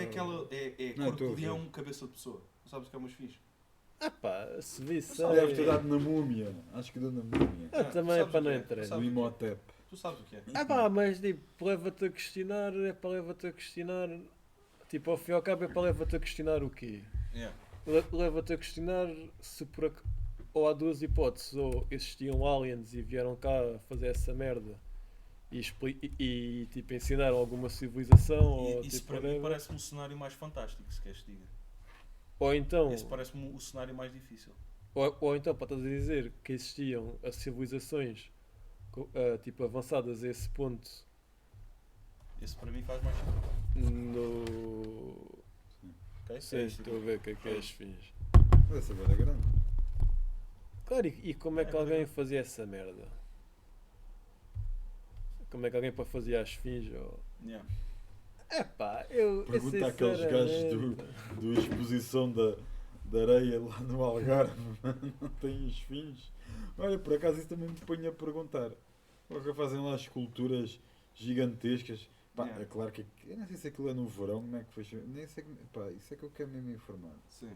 corpo de leão, cabeça de pessoa. Não sabes o que é umas Fins? Se vi, Deve ter dado na múmia. Acho que deu na múmia. Também é para não entrar. No Imhotep. Tu sabes o que é? Mas tipo, leva-te a questionar, tipo, ao fim e ao cabo é para leva-te a questionar o quê? Leva-te a questionar se ou há duas hipóteses, ou existiam aliens e vieram cá fazer essa merda e tipo, ensinaram alguma civilização, ou isso tipo, para mim parece-me um cenário mais fantástico, se queres que diga. Ou então, esse parece-me o cenário mais difícil. ou então para estás a dizer que existiam as civilizações tipo, avançadas a esse ponto. Esse para mim faz mais sentido. Okay? Sim, estou a ver o que é as Fins. Deve ser bem grande. Claro, e como é que alguém fazia essa merda? Como é que alguém para fazer as Fins? Pergunta àqueles gajos do Exposição da Areia lá no Algarve. Não têm os fins? Olha, por acaso isso também me ponho a perguntar. O que fazem lá esculturas gigantescas? É claro que eu não sei se aquilo é no verão, como é que foi. Nem sei isso é que eu quero mesmo informar. Sim.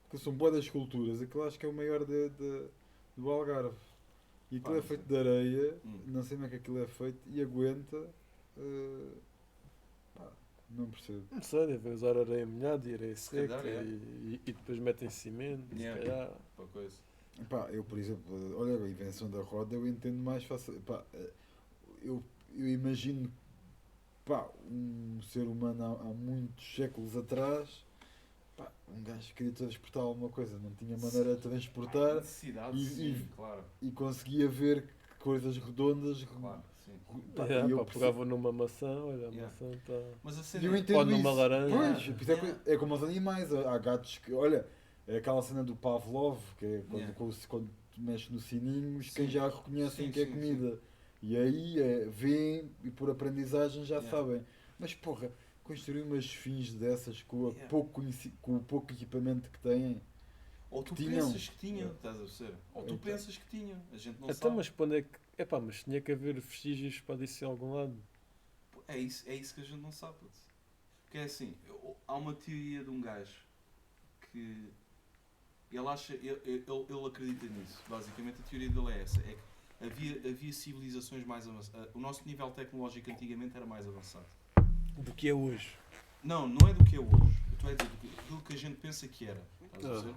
Porque são boas das esculturas, aquilo acho que é o maior do Algarve. E aquilo é feito de areia, não sei como é que aquilo é feito, e aguenta. Não percebo. Não sei, devem usar areia molhada e areia seca calhar, e depois metem cimento, se calhar. Eu, por exemplo, olha, a invenção da roda eu entendo mais fácil. Eu imagino um ser humano há muitos séculos atrás, um gajo queria transportar alguma coisa, não tinha maneira de transportar e conseguia ver coisas redondas. Claro, sim. Pegava numa maçã, olha, a maçã está. Mas a cena ou numa laranja. É como os animais, há gatos que, olha, é aquela cena do Pavlov, que é quando tu mexes no sininho, quem já reconhecem que é comida. E aí vêem e por aprendizagem já sabem. Mas porra, construir umas fins dessas com o pouco equipamento que têm. Ou tu Tinham. pensas que tinham, estás a perceber? Ou tu Então. pensas que tinham, a gente não Então, sabe. mas quando é que. Epá, mas tinha que haver vestígios para disso em algum lado. É isso que a gente não sabe. Puto. Porque é assim, há uma teoria de um gajo que ele acha, ele acredita nisso. Basicamente a teoria dele é essa, é que havia civilizações mais avançadas. O nosso nível tecnológico antigamente era mais avançado. Do que é hoje. Não é do que é hoje. Eu estou a dizer aquilo que a gente pensa que era. Estás a dizer?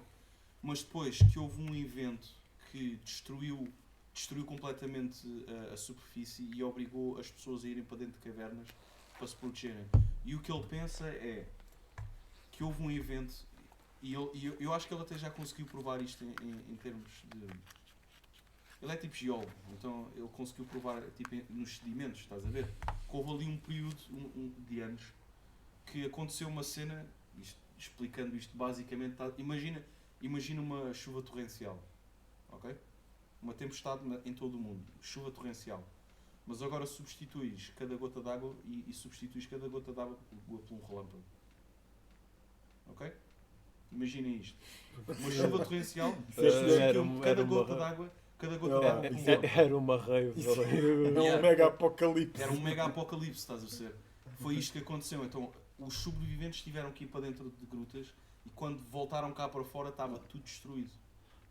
Mas depois que houve um evento que destruiu completamente a superfície e obrigou as pessoas a irem para dentro de cavernas para se protegerem. E o que ele pensa é que houve um evento, e eu acho que ele até já conseguiu provar isto em termos de... Ele é tipo geólogo, então ele conseguiu provar tipo, nos sedimentos, estás a ver? Que houve ali um período de anos que aconteceu uma cena, explicando isto basicamente, imagina uma chuva torrencial, ok? Uma tempestade em todo o mundo, chuva torrencial. Mas agora substituís cada gota d'água e substituís cada gota d'água por um relâmpago. Ok? Imaginem isto. Uma chuva torrencial substituiu cada gota d'água por um relâmpago. Era uma raiva. É um mega apocalipse. Era um mega apocalipse, estás a ver? Foi isto que aconteceu. Então, os sobreviventes tiveram que ir para dentro de grutas e quando voltaram cá para fora estava tudo destruído.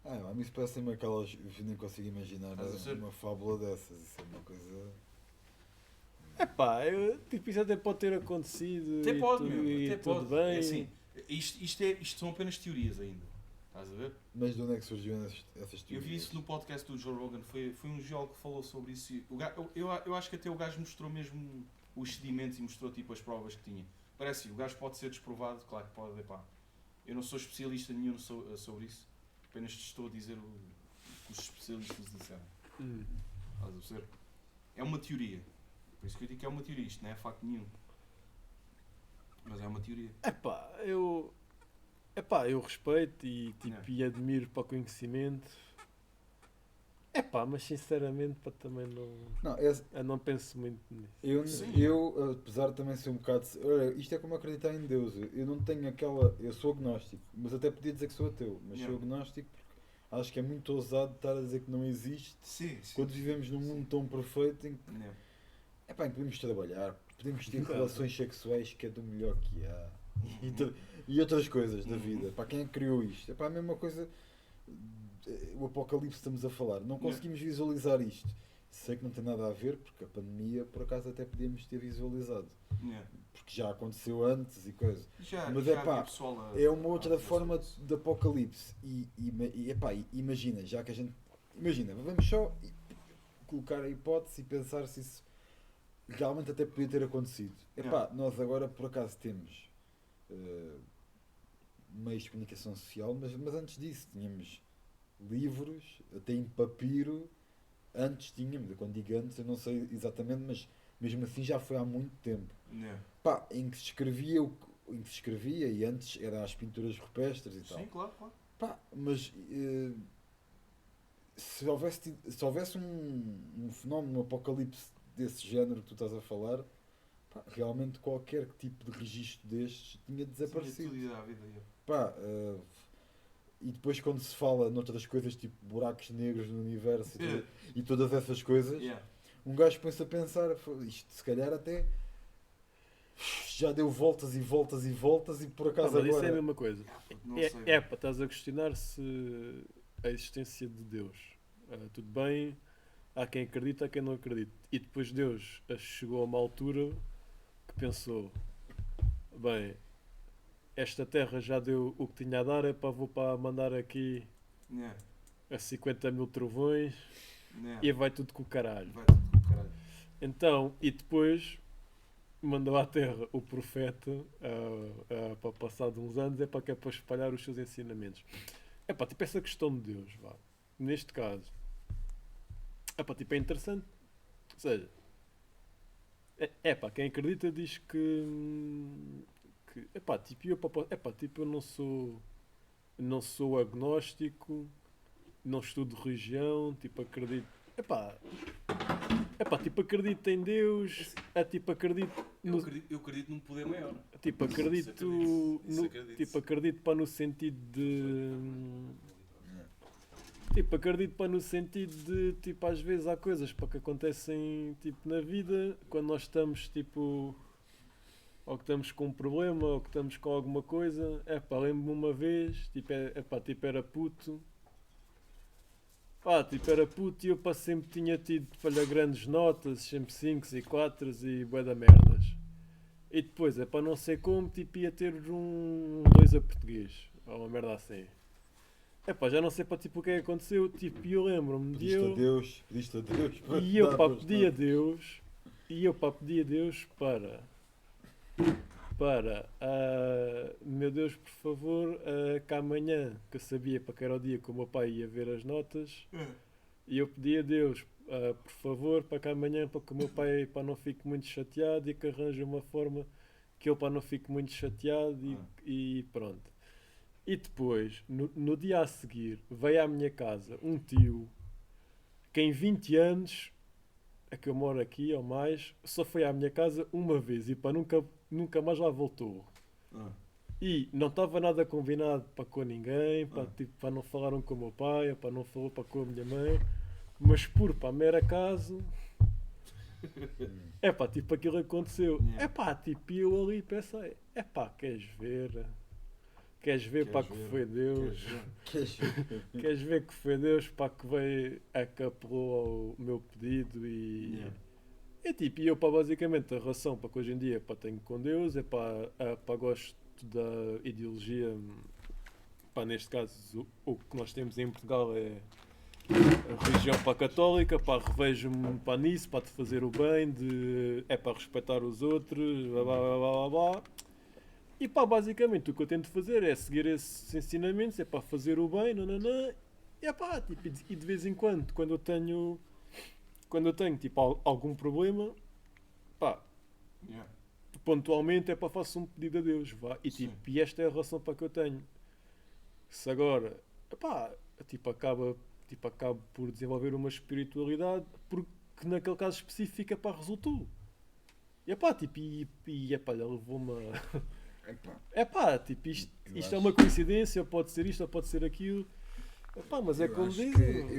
A mim isso parece-me aquelas. Eu nem consigo imaginar Estás a ver? uma fábula dessas. Isso é uma coisa. Epá, tipo, isso até pode ter acontecido. Até e pode, tu- meu. e Até tudo pode. bem. É assim, isto são apenas teorias ainda. Estás a ver? Mas de onde é que surgiram essas Eu teorias? vi isso no podcast do Joe Rogan. Foi um geólogo que falou sobre isso. E eu acho que até o gajo mostrou mesmo os sedimentos e mostrou tipo as provas que tinha. Parece que o gajo pode ser desprovado, claro que pode. Epá, eu não sou especialista nenhum sobre isso. Apenas te estou a dizer o que os especialistas disseram. Estás a perceber? É uma teoria. Por isso que eu digo que é uma teoria. Isto não é facto nenhum. Mas é uma teoria. Eu respeito e, tipo, Não. e admiro para o conhecimento. Mas sinceramente também não, Não, eu não penso muito nisso. Sim. eu, apesar de também ser um bocado. Olha, isto é como acreditar em Deus. Eu não tenho aquela. Eu sou agnóstico, mas até podia dizer que sou ateu. Mas Yeah. sou agnóstico porque acho que é muito ousado estar a dizer que não existe Sim. quando vivemos num mundo tão perfeito em que, Não. em que podemos trabalhar, podemos ter Claro. relações sexuais que é do melhor que há e outras coisas da vida. Para quem é que criou isto? É para a mesma coisa. O apocalipse estamos a falar. Não conseguimos visualizar isto. Sei que não tem nada a ver, porque a pandemia, por acaso, até podíamos ter visualizado. Não. Porque já aconteceu antes e coisa. Mas já é pá, havia pessoal a- é uma outra a- forma de apocalipse. Imagina, já que a gente. Imagina, vamos só colocar a hipótese e pensar se isso realmente até podia ter acontecido. Nós agora por acaso temos meios de comunicação social, mas antes disso tínhamos livros, até em papiro. Antes tínhamos, quando digo antes, eu não sei exatamente, mas mesmo assim já foi há muito tempo. Não. Em que se escrevia e antes era as pinturas rupestres e tal. Sim, claro. Mas se houvesse um fenómeno, um apocalipse desse género que tu estás a falar, realmente qualquer tipo de registro destes tinha desaparecido. Tinha tudo ido à vida, E depois quando se fala noutras coisas tipo buracos negros no universo e todas essas coisas, um gajo põe-se a pensar, isto se calhar até já deu voltas e voltas e voltas e por acaso Mas isso é a agora... mesma coisa. Não sei. Estás a questionar se a existência de Deus. Tudo bem, há quem acredita, há quem não acredita. E depois Deus chegou a uma altura que pensou: bem, esta terra já deu o que tinha a dar, vou para mandar aqui Não. a 50 mil trovões Não. e vai tudo com o caralho. Vai tudo com o caralho. Então, e depois mandou à terra o profeta para passar de uns anos, que é para espalhar os seus ensinamentos. Tipo essa questão de Deus, vá. Neste caso, tipo, é interessante. Ou seja, quem acredita diz que eu não sou agnóstico, não estudo religião, tipo, acredito. pá, tipo, acredito em Deus, tipo, acredito no, Eu acredito num poder maior. tipo, acredito, Isso acredito. tipo, acredito, pá, no sentido de, tipo, acredito, pá, no sentido de, tipo, às vezes há coisas, pá, que acontecem, tipo, na vida, quando nós estamos, tipo, ou que estamos com um problema, ou que estamos com alguma coisa, pá, lembro-me uma vez, tipo, pá, tipo, era puto. Pá, tipo, era puto e eu pá, sempre tinha tido falha grandes notas, sempre 5 e 4 e bué da merdas. E depois, é para não sei como, tipo, ia ter um 2 a português, ou uma merda assim. É pá, já não sei para tipo o que é que aconteceu, tipo, e eu lembro-me de Pediste a eu... Deus, pediste a Deus para E te eu dar pá, bastante. pedi a Deus, e eu pá, pedi a Deus meu Deus, por favor, que amanhã, que eu sabia para que era o dia que o meu pai ia ver as notas, e eu pedi a Deus, por favor, para que amanhã, para que o meu pai pá, não fique muito chateado e que arranje uma forma que ele pá, não fique muito chateado e pronto. E depois, no dia a seguir, veio à minha casa um tio que em 20 anos, a que eu moro aqui ou mais, só foi à minha casa uma vez e pá, nunca mais lá voltou. E não estava nada combinado para com ninguém, para, tipo, para não falaram com o meu pai, para não falou para com a minha mãe, mas por pá, mero acaso, é pá, tipo, aquilo aconteceu. É pá, tipo, eu ali pensei, é pá, queres ver para que foi Deus? Queres ver que foi Deus para que veio, acapelou ao meu pedido e. É tipo, e eu para basicamente a relação para que hoje em dia para tenho com Deus é para gosto da ideologia, pá, neste caso o que nós temos em Portugal é a religião para católica, pá, revejo-me para nisso, para te fazer o bem, é para respeitar os outros, blá blá blá blá blá. E pá, basicamente o que eu tento fazer é seguir esses ensinamentos, é para fazer o bem, nananã, e pá, tipo, e de vez em quando eu tenho tipo algum problema, pá, pontualmente é para faço um pedido a Deus, vá, e tipo, e esta é a relação para que eu tenho. Se agora, pá, tipo, acabo por desenvolver uma espiritualidade, porque naquele caso específico, pá, resultou. E pá, tipo, pá, levou-me a... É pá, tipo, isto é uma coincidência, pode ser isto ou pode ser aquilo. Epá, mas é como dizem.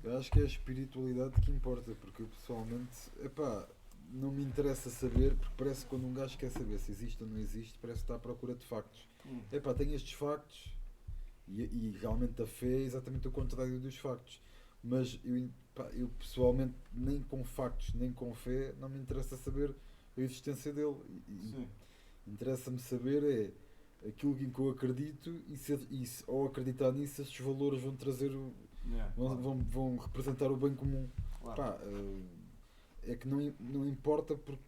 Eu acho que é a espiritualidade que importa, porque eu pessoalmente, epá, não me interessa saber, porque parece que quando um gajo quer saber se existe ou não existe, parece que está à procura de factos. Epá, tenho estes factos e realmente a fé é exatamente o contrário dos factos. Mas eu pessoalmente, nem com factos nem com fé, não me interessa saber a existência dele. Interessa-me saber é aquilo em que eu acredito e ao acreditar nisso, esses valores vão trazer vão representar o bem comum. Claro. Pá, é que não importa porque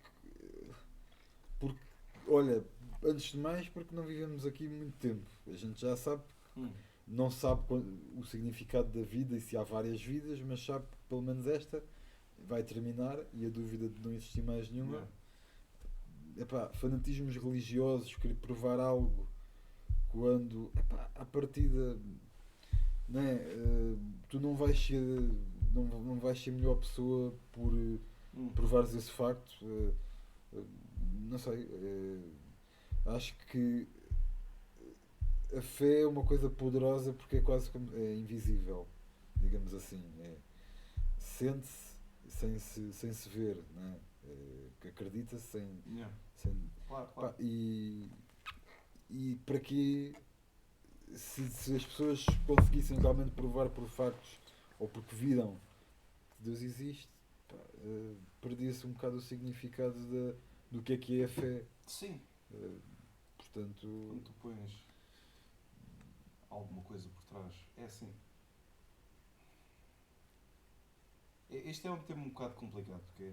olha, antes de mais porque não vivemos aqui muito tempo. A gente já sabe, não sabe o significado da vida e se há várias vidas, mas sabe que pelo menos esta vai terminar e a dúvida de não existir mais nenhuma. Epá, fanatismos religiosos, querer provar algo quando à partida, né, tu não vais ser melhor pessoa por provares esse facto. Não sei, acho que a fé é uma coisa poderosa porque é quase como é invisível, digamos assim, sente-se sem se ver, né? Que acredita-se sem Claro. pá, e para que se as pessoas conseguissem realmente provar por factos ou porque viram que Deus existe, perdia-se um bocado o significado do que é a fé. Sim. Portanto, quando tu pões alguma coisa por trás, é assim. Este é um tema um bocado complicado, porque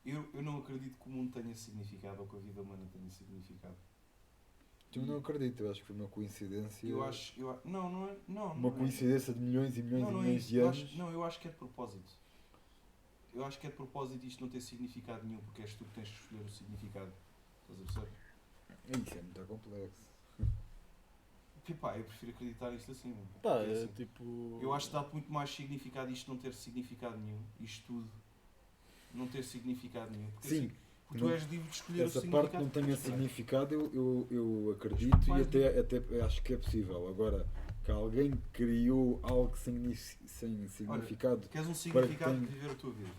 eu não acredito que o mundo tenha significado ou que a vida humana tenha significado. eu não acredito, eu acho que foi uma coincidência. Não coincidência de milhões e milhões e milhões de anos. Eu acho que é de propósito. Eu acho que é de propósito isto não ter significado nenhum, porque és tu que tens de escolher o significado. Estás a perceber? Isso é muito complexo. Pá, eu prefiro acreditar isto assim. Pá, assim. tipo... Eu acho que dá muito mais significado isto não ter significado nenhum. Isto tudo não ter significado nenhum. Porque, Sim. assim, porque tu és livre de escolher o Essa significado. parte não tenha que queres, significado, eu acredito e mais até acho que é possível. Agora, que alguém criou algo sem significado. Queres um significado tem- de viver a tua vida.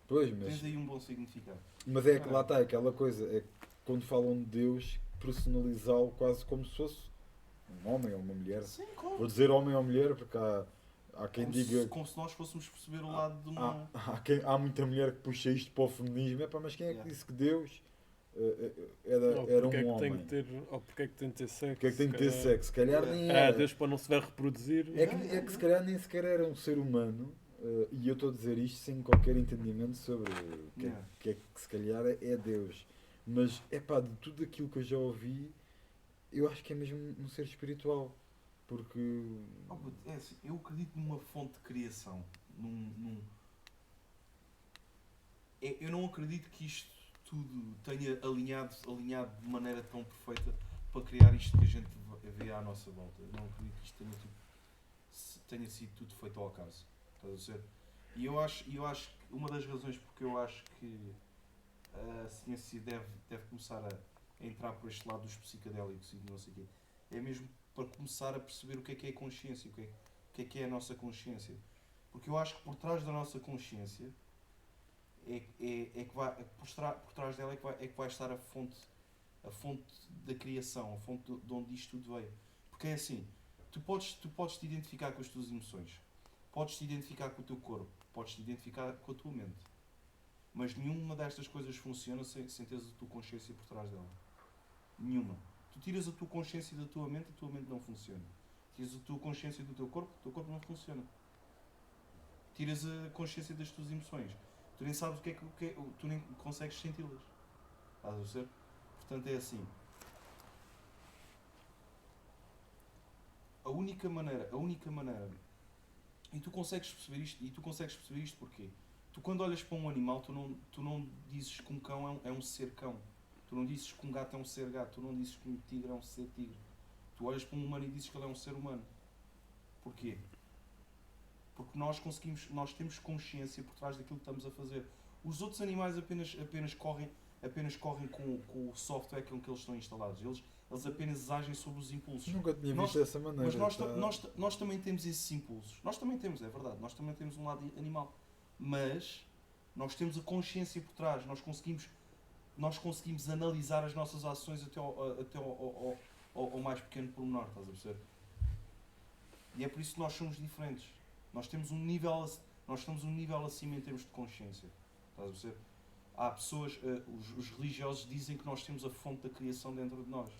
Pois, Tens aí um bom significado. mas é que lá está aquela coisa, é que quando falam de Deus, personalizá-lo quase como se fosse um homem ou uma mulher. Sim, claro. Vou dizer homem ou mulher porque há quem diga. Como se nós fôssemos perceber o lado de uma. Há muita mulher que puxa isto para o feminismo. Epá, mas quem é que disse que Deus Ou era porque é um que tem homem? que ter, ou porque é que tem que ter sexo? Porque é que tem que ter se calhar- sexo? Se calhar nem Ah, era. Deus para não se vai reproduzir. É que se calhar nem sequer era um ser humano. E eu estou a dizer isto sem qualquer entendimento sobre o que é que se calhar é Deus. Mas é pá, de tudo aquilo que eu já ouvi, eu acho que é mesmo um ser espiritual. Porque. É assim, eu acredito numa fonte de criação. Eu não acredito que isto tudo tenha alinhado de maneira tão perfeita para criar isto que a gente vê à nossa volta. Eu não acredito que isto tenha sido tudo feito ao acaso. Estás a ver? E eu acho que uma das razões porque eu acho que a ciência deve começar a entrar por este lado dos psicadélicos e não sei o quê, é mesmo para começar a perceber o que é consciência, o que é a nossa consciência. Porque eu acho que por trás da nossa consciência por trás dela é que vai estar a fonte da criação, a fonte de onde isto tudo veio. Porque é assim, tu podes te identificar com as tuas emoções, podes te identificar com o teu corpo, podes te identificar com a tua mente, mas nenhuma destas coisas funciona sem teres a tua consciência por trás dela. Nenhuma. Tu tiras a tua consciência da tua mente, a tua mente não funciona. Tiras a tua consciência do teu corpo, o teu corpo não funciona. Tiras a consciência das tuas emoções, tu nem sabes tu nem consegues senti-las. Estás a ver? Portanto, é assim. A única maneira, e tu consegues perceber isto porquê? Tu quando olhas para um animal, tu não dizes que um cão é um ser cão. Tu não dizes que um gato é um ser gato. Tu não dizes que um tigre é um ser tigre. Tu olhas para um humano e dizes que ele é um ser humano. Porquê? Porque nós temos consciência por trás daquilo que estamos a fazer. Os outros animais apenas correm com o software com que eles estão instalados. Eles apenas agem sobre os impulsos. Nunca tinha visto dessa maneira. Mas nós também temos esses impulsos. Nós também temos, é verdade. Nós também temos um lado animal. Mas nós temos a consciência por trás. Nós conseguimos analisar as nossas ações até ao mais pequeno pormenor. Estás a perceber? E é por isso que nós somos diferentes. Nós estamos um nível acima em termos de consciência. Estás a perceber? Há pessoas, os religiosos dizem que nós temos a fonte da criação dentro de nós.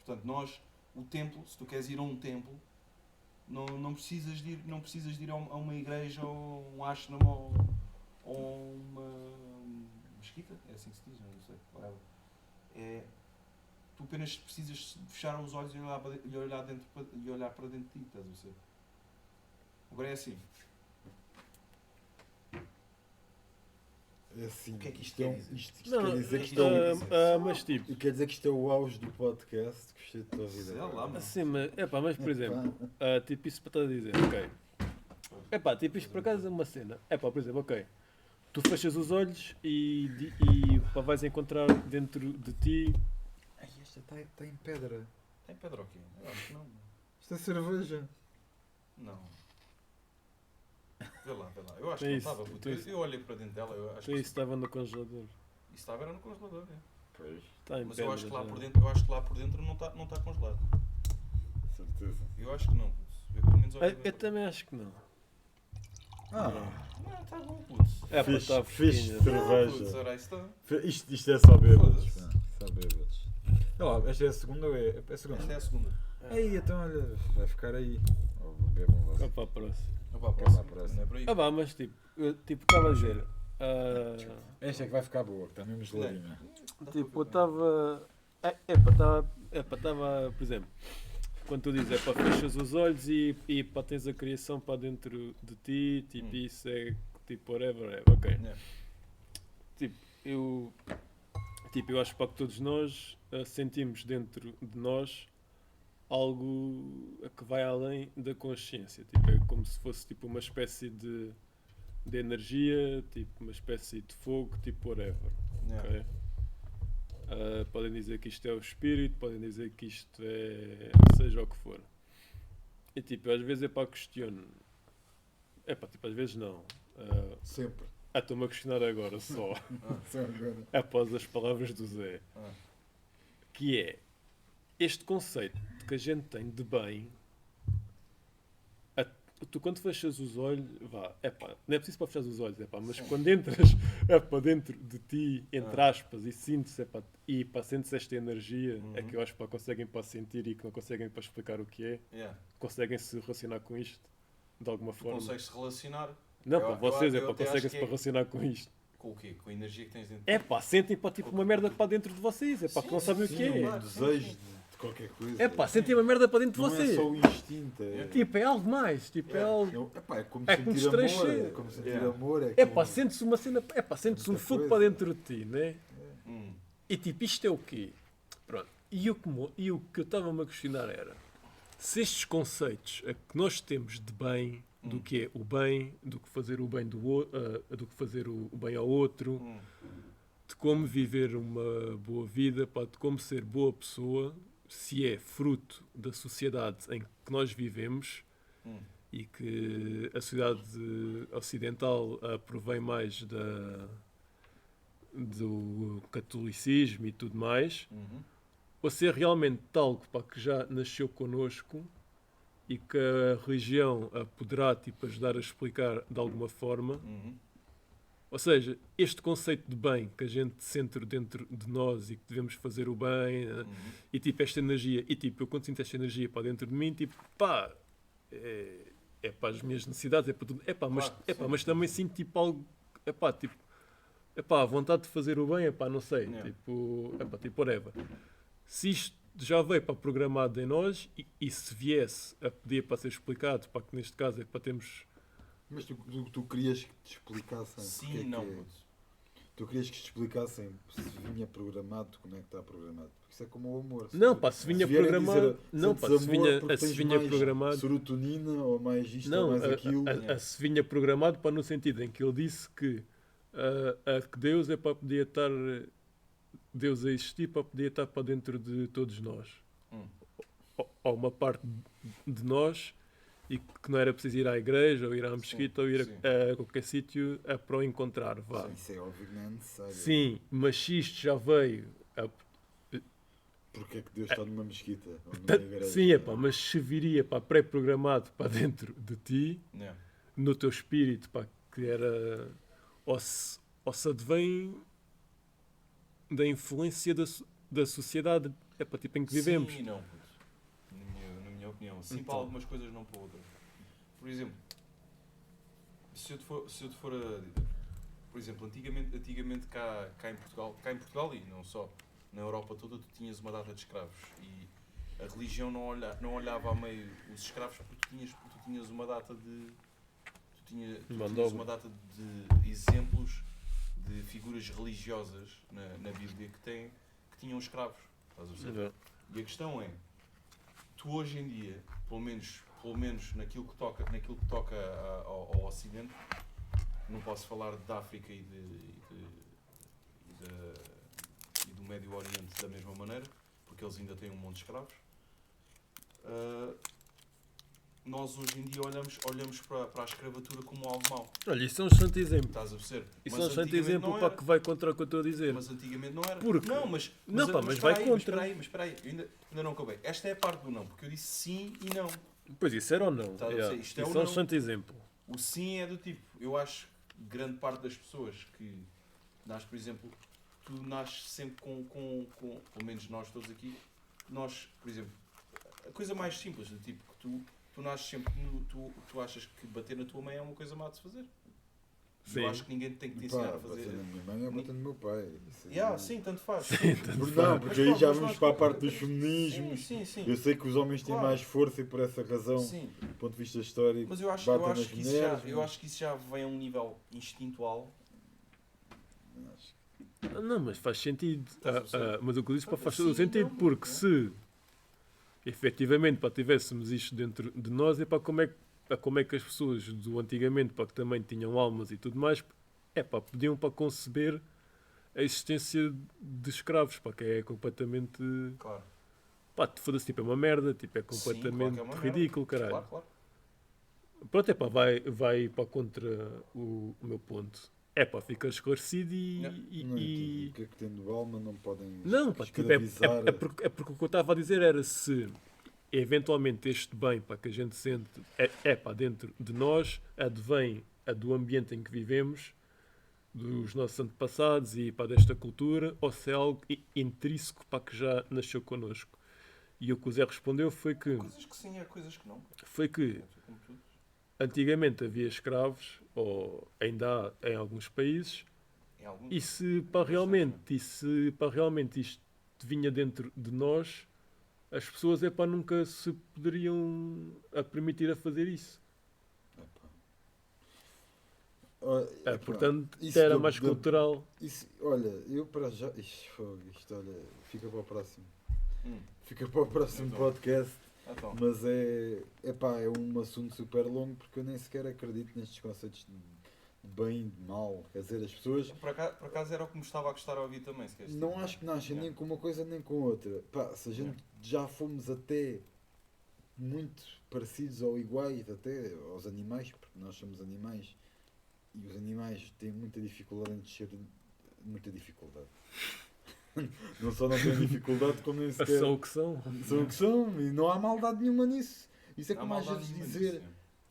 Portanto, o templo, se tu queres ir a um templo, não precisas de ir a uma igreja ou um ashram ou uma mesquita, é assim que se diz, não sei. Tu apenas precisas fechar os olhos e olhar para dentro de ti, estás a perceber? Agora é assim. É assim, O que é que isto quer dizer? Isto Não, quer dizer que mas tipo, quer dizer que isto é o auge do podcast. Gostei da tua vida. Sei lá, mano. assim, mas por exemplo, tipo isso para estar a dizer, ok. Tipo isto por acaso é uma cena. Por exemplo, ok. Tu fechas os olhos e vais encontrar dentro de ti. Ai, esta está em pedra. Tem pedra o quê? Eu acho que não. Isto é cerveja. Não. Vê lá. Eu acho É que isso, não estava. Eu olhei para dentro dela, eu acho Isso estava no congelador. Isso estava era no congelador, é. Pois, Está em Mas pedra, eu acho que lá já. por dentro não está congelado. certeza. Eu acho que não, putz. Eu pelo menos olhei Eu para também acho que não. Não, está bom, putz. Está Fixe fresquinha. cerveja. Putz, ora, isso está. Isto é só bêbados. Foda-se. pá, Só bêbados. Olha lá, esta é a segunda ou é a segunda? Esta é a segunda. Ei, então olha, vai ficar aí. Ou bebam Vai vocês. para a próxima. Não vá à Vai próxima. para a próxima. Não é por aí. Mas eu estava a dizer. Esta é que vai ficar boa, que está mesmo geladinha. Tipo, eu estava. Estava, por exemplo, quando tu dizes para fechas os olhos e para tens a criação para dentro de ti, tipo, isso é tipo whatever, ok. Yeah. Eu acho que todos nós sentimos dentro de nós algo que vai além da consciência. Tipo, é como se fosse tipo uma espécie de de energia, tipo uma espécie de fogo, tipo whatever. Yeah. Ok? Podem dizer que isto é o espírito, podem dizer que isto é seja o que for. E tipo, às vezes questiono. Tipo, às vezes não. Sempre. Estou-me a questionar agora só. Só agora. Após as palavras do Zé. Ah. Que é este conceito que a gente tem de bem. Tu quando fechas os olhos, não é preciso para fechar os olhos, mas Sim. quando entras dentro de ti, entre aspas, e sentes, sentes esta energia, é que eu acho que conseguem sentir e que não conseguem explicar o que é, Yeah. conseguem se relacionar com isto de alguma Tu forma. consegues se relacionar Não, Eu- vocês, eu até acho conseguem-se que é- relacionar com isto. com o quê? Com a energia que tens dentro. Sentem tipo uma merda para dentro de vocês, que não sabem o que Sim, é. um desejo de qualquer coisa. Sentem uma merda para dentro de Não vocês. é só o instinto. É, Tipo, é algo mais, tipo, é algo... é como É como sentir amor. estrangeiro. É como sentir Yeah. amor. Sentes uma cena, sentes um Muita fogo coisa. para dentro de ti, né? Hum. E tipo, isto é o quê? Pronto. E o que eu estava-me a questionar era se estes conceitos que nós temos de bem, do que é o bem, do que fazer o bem do que fazer o bem ao outro, de como viver uma boa vida, de como ser boa pessoa, se é fruto da sociedade em que nós vivemos e que a sociedade ocidental provém mais do catolicismo e tudo mais, ou se é realmente algo que já nasceu connosco e que a religião poderá ajudar a explicar de alguma forma. Ou seja, este conceito de bem que a gente sente dentro de nós e que devemos fazer o bem, e tipo esta energia, e tipo eu quando sinto esta energia para dentro de mim, tipo é para as minhas necessidades, é para tudo, mas também sinto tipo algo, a vontade de fazer o bem, não sei, Yeah. tipo whatever. Se isto já veio programado em nós e se viesse a pedir para ser explicado, que neste caso é para termos. Mas tu querias que te explicassem. Sim, porque é não. que- Tu querias que te explicassem se vinha programado, como é que está programado. Porque isso é como o amor. Não, se vinha vierem programado. dizer, Não, sentes se amor vinha, porque se tens vinha mais programado. serotonina ou mais isto Não, ou mais aquilo. se vinha programado no sentido em que ele disse que Deus é para poder estar. Deus a existir para poder estar para dentro de todos nós. Ou uma parte de nós e que não era preciso ir à igreja ou ir à mesquita ou ir a qualquer sítio para o encontrar. Vá. Sim, isso é óbvio que não é necessário. Sim, mas se isto já veio. Porque é que Deus está numa mesquita ou numa igreja? Sim, mas se viria pré-programado para dentro de ti, Yeah. no teu espírito, que era. Ou se advém da influência da sociedade tipo, em que vivemos. Sim e não, puto. Na minha opinião. Sim, Então. para algumas coisas, não para outras. Por exemplo, se eu te for a... Por exemplo, antigamente cá em Portugal e não só, na Europa toda, tu tinhas uma data de escravos e a religião não olhava a meio os escravos porque tu tinhas uma data de... Tu tinhas uma data de exemplos de figuras religiosas na Bíblia que tinham escravos. Estás a perceber? E a questão é, tu hoje em dia, pelo menos naquilo que toca ao Ocidente, não posso falar da África e do Médio Oriente da mesma maneira, porque eles ainda têm um monte de escravos. Nós hoje em dia olhamos para a escravatura como algo mau. Olha, isso é um excelente exemplo. Estás a perceber? Isso é um excelente exemplo para que vai contra o que eu estou a dizer. Mas antigamente não era. Porque? Não, mas vai espera aí, contra. Mas espera aí, eu ainda não acabei. Esta é a parte do não, porque eu disse sim e não. Pois isso era ou não? Estás a perceber? Isto é Isso o é um não. excelente exemplo. O sim é do tipo, eu acho que grande parte das pessoas que nasce, por exemplo, tu nasces sempre com pelo menos nós todos aqui, nós, por exemplo, a coisa mais simples, do tipo que tu nasces sempre, tu achas que bater na tua mãe é uma coisa má de se fazer. Sim. Eu acho que ninguém tem que te ensinar a Bater fazer. na minha mãe ou bater no meu pai. Isso é- Yeah, sim, tanto faz. Porque não, porque aí já vamos para a parte dos feminismos. Sim. Eu sei que os homens têm Claro. mais força e por essa razão, Sim. do ponto de vista histórico, Mas eu acho batem nas que mulheres. isso já vem a um nível instintual. Não, mas faz sentido. Estás a perceber? Mas o que eu disse faz Sim, todo sentido, não, porque não. se efetivamente tivéssemos isto dentro de nós, como é que a como é que as pessoas do antigamente, pá, que também tinham almas e tudo mais, pá, podiam para conceber a existência de escravos, pá, que é completamente, Claro. pá, foda-se, tipo, é uma merda, tipo, é Sim, claro completamente que é uma ridículo, merda. caralho. Claro. Pronto, vai para contra o meu ponto. Pá, fica esclarecido Não e, entendi. O que é que tendo alma não podem não, pá, tipo, escravizar? é porque o que eu estava a dizer era se eventualmente este bem, pá, que a gente sente pá, dentro de nós, advém do ambiente em que vivemos, dos nossos antepassados e pá, desta cultura, ou se é algo intrínseco, pá, que já nasceu connosco. E o que o Zé respondeu Coisas que sim, há coisas que não. foi que É como tudo. antigamente havia escravos, ou ainda há em alguns países, Em alguns. e se para realmente isto vinha dentro de nós, as pessoas nunca se poderiam a permitir a fazer isso. Portanto, isso era mais cultural. Olha, eu para já. Isto, olha, fica para o próximo. Hum. Fica para o próximo Então. podcast. Então. Mas é um assunto super longo porque eu nem sequer acredito nestes conceitos de bem e de mal. Quer dizer, as pessoas. Por acaso era o que me estava a gostar a ouvir também, se queres. Não acho que nascem nem com uma coisa nem com outra. Pá, se a gente já fomos até muito parecidos ou iguais até aos animais, porque nós somos animais e os animais têm muita dificuldade em descer. Muita dificuldade. Não só não têm dificuldade, como nem sequer. São o que são. São o que são e não há maldade nenhuma nisso. Isso é como às vezes dizer.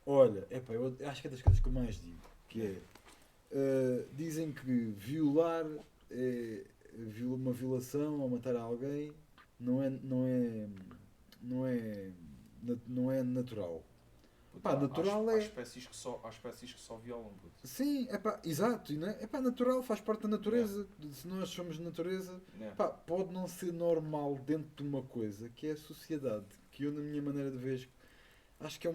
Olha, eu acho que é das coisas que eu mais digo, que é. Dizem que violar é uma violação ou matar alguém não é natural. Pá, natural há espécies que só violam. Puto. Sim, exato. Não é? Natural, faz parte da natureza. Se nós somos natureza, pode não ser normal dentro de uma coisa que é a sociedade. Que eu, na minha maneira de ver, acho que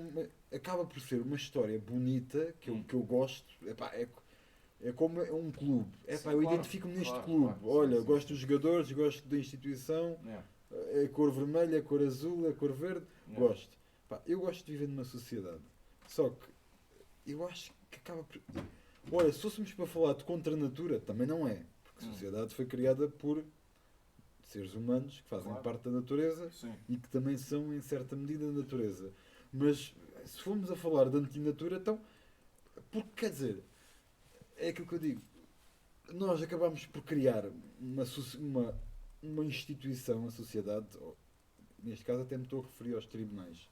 acaba por ser uma história bonita, que eu gosto. É como um clube. Sim, eu identifico-me neste clube. Claro. Olha, Sim. gosto dos jogadores, gosto da instituição. É cor vermelha, é cor azul, é cor verde. Gosto. Eu gosto de viver numa sociedade. Só que eu acho que acaba por. Olha, se fôssemos para falar de contra a natura, também não é. Porque a sociedade foi criada por seres humanos que fazem parte da natureza. Sim. E que também são, em certa medida, natureza. Mas se formos a falar de antinatura, então. Porque quer dizer, é aquilo que eu digo. Nós acabamos por criar uma instituição, a sociedade, neste caso até me estou a referir aos tribunais,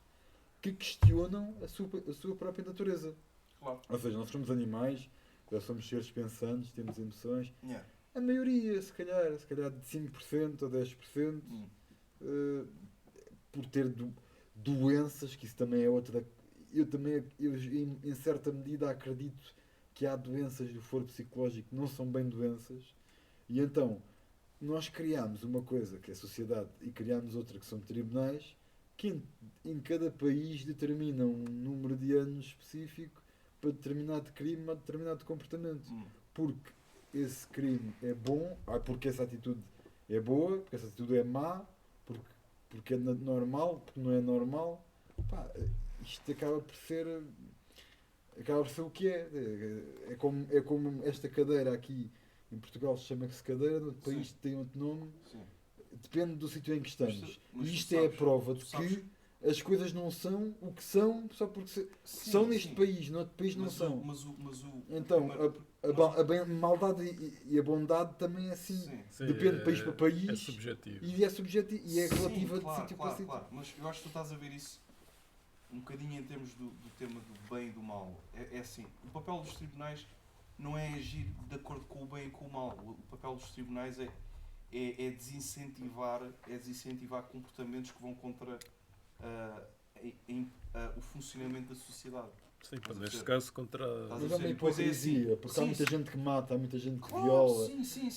que questionam a sua própria natureza. Claro. Ou seja, nós somos animais, nós somos seres pensantes, temos emoções. Yeah. A maioria, se calhar de 5% ou 10%, por ter doenças, que isso também é outra. Eu em certa medida acredito que há doenças do foro psicológico que não são bem doenças, e então nós criámos uma coisa que é a sociedade e criámos outra que são tribunais que em cada país determinam um número de anos específico para determinado crime ou determinado comportamento. Porque esse crime é bom, porque essa atitude é boa, porque essa atitude é má, porque é normal, porque não é normal. Isto acaba por ser o que é. É como esta cadeira aqui em Portugal chama-se cadeira, no outro país tem outro nome. Sim. Depende do sítio em que estamos. Mas e isto é a prova de que as coisas não são o que são só porque são neste país, no outro país não são. Então, a maldade e a bondade também é assim. Sim, depende de país para país. É subjetivo. E é subjetivo e é relativa de sítio para sítio. Claro. Mas eu acho que tu estás a ver isso um bocadinho em termos do tema do bem e do mal. É assim, o papel dos tribunais não é agir de acordo com o bem e com o mal. O papel dos tribunais é desincentivar comportamentos que vão contra o funcionamento da sociedade. Sim, neste caso contra. Mas é uma hipocrisia, porque há muita gente que mata, há muita gente que claro, viola. Sim.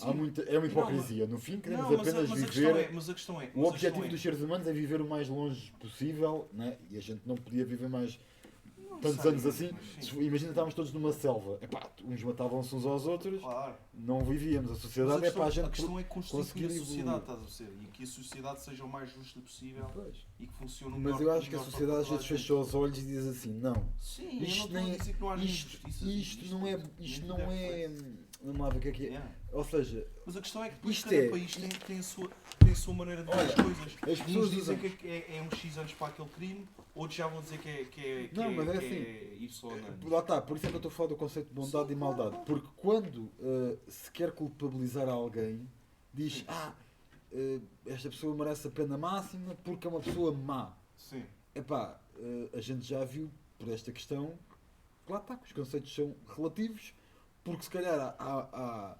É uma hipocrisia. No fim, queremos apenas viver. Mas a questão é. O objetivo dos seres humanos é viver o mais longe possível, né? E a gente não podia viver mais. tantos anos assim, mas sim. imagina estávamos todos numa selva, epá, uns matavam-se uns aos outros, Claro. não vivíamos. A Mas sociedade é para a gente questão é constituir conseguir a sociedade, evoluir. estás a perceber? E que a sociedade seja o mais justa possível Pois. e que funcione o Mas melhor. eu acho que a melhor sociedade às para vezes toda a fecha os olhos e diz assim, não, Sim, isto eu não estou a dizer que não haja isto, injustiças. isto não é, isto não é, vamos lá ver o que é que é. Yeah. Ou seja, Mas a questão é que depois Isto cada é- país tem a sua maneira de ver as Olha, coisas. as pessoas Uns dizem usam- que é uns X anos para aquele crime, outros já vão dizer que Não, mas é que assim, é Y anos. lá está, por isso é que eu estou a falar do conceito de bondade Sim, e maldade. claro. Porque quando se quer culpabilizar alguém, diz, Sim. esta pessoa merece a pena máxima porque é uma pessoa má. Sim. Epá, a gente já viu por esta questão, lá está, que os conceitos são relativos, porque se calhar há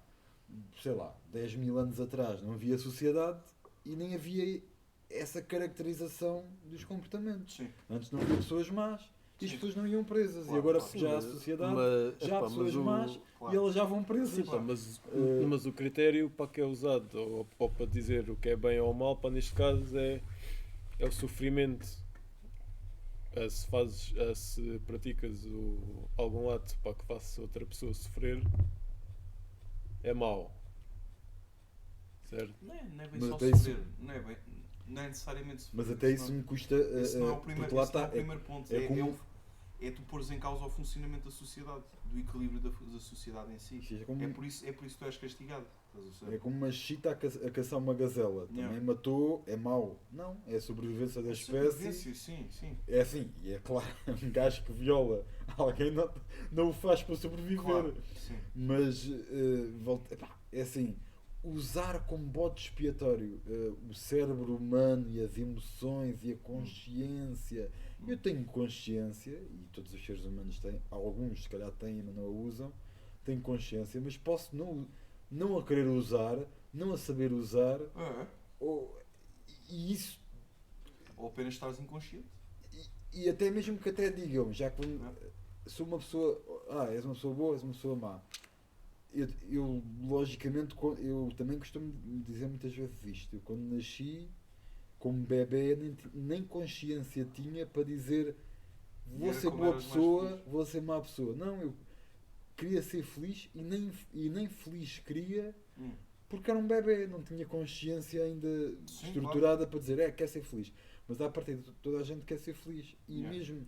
sei lá, 10 mil anos atrás não havia sociedade e nem havia essa caracterização dos comportamentos. Sim. Antes não havia pessoas más e as Sim. pessoas não iam presas. Claro, E agora claro. já há sociedade, já há epá, pessoas mas más claro. e elas já vão presas. Sim, pá, mas, Eh, mas o critério para que é usado, ou para dizer o que é bem ou mal, para neste caso é o sofrimento. Se praticas algum ato para que faça outra pessoa sofrer, é mau. Certo? Não é bem Mas só até isso- sofrer, não é necessariamente sofrer. Mas até isso me custa. Esse não é o porque primeiro, lá esse não é está. o primeiro ponto. é como- É tu pôres em causa o funcionamento da sociedade, do equilíbrio da sociedade em si. É como, É por isso que tu és castigado. Estás a é perceber? como uma chita a caçar uma gazela. Também Yeah. matou, é mau. Não, é a sobrevivência da espécie. Sobrevivência, sim. É assim, e é claro, um gajo que viola alguém não o faz para sobreviver. Claro, sim. Mas, é assim, usar como bode expiatório o cérebro humano e as emoções e a consciência. Eu tenho consciência, e todos os seres humanos têm, alguns se calhar têm, mas não a usam, tenho consciência, mas posso não a querer usar, não a saber usar, e isso. Ou apenas estás inconsciente. E até mesmo que até digam, já que sou uma pessoa, és uma pessoa boa, és uma pessoa má. Eu logicamente, eu também costumo dizer muitas vezes isto. Eu quando nasci, como bebê, nem consciência tinha para dizer vou era ser como boa eras mais pessoa, feliz. vou ser má pessoa. Não, eu queria ser feliz e nem feliz queria porque era um bebê, não tinha consciência ainda Sim, estruturada para dizer quer ser feliz. Mas à partida toda a gente quer ser feliz. E Yeah. mesmo,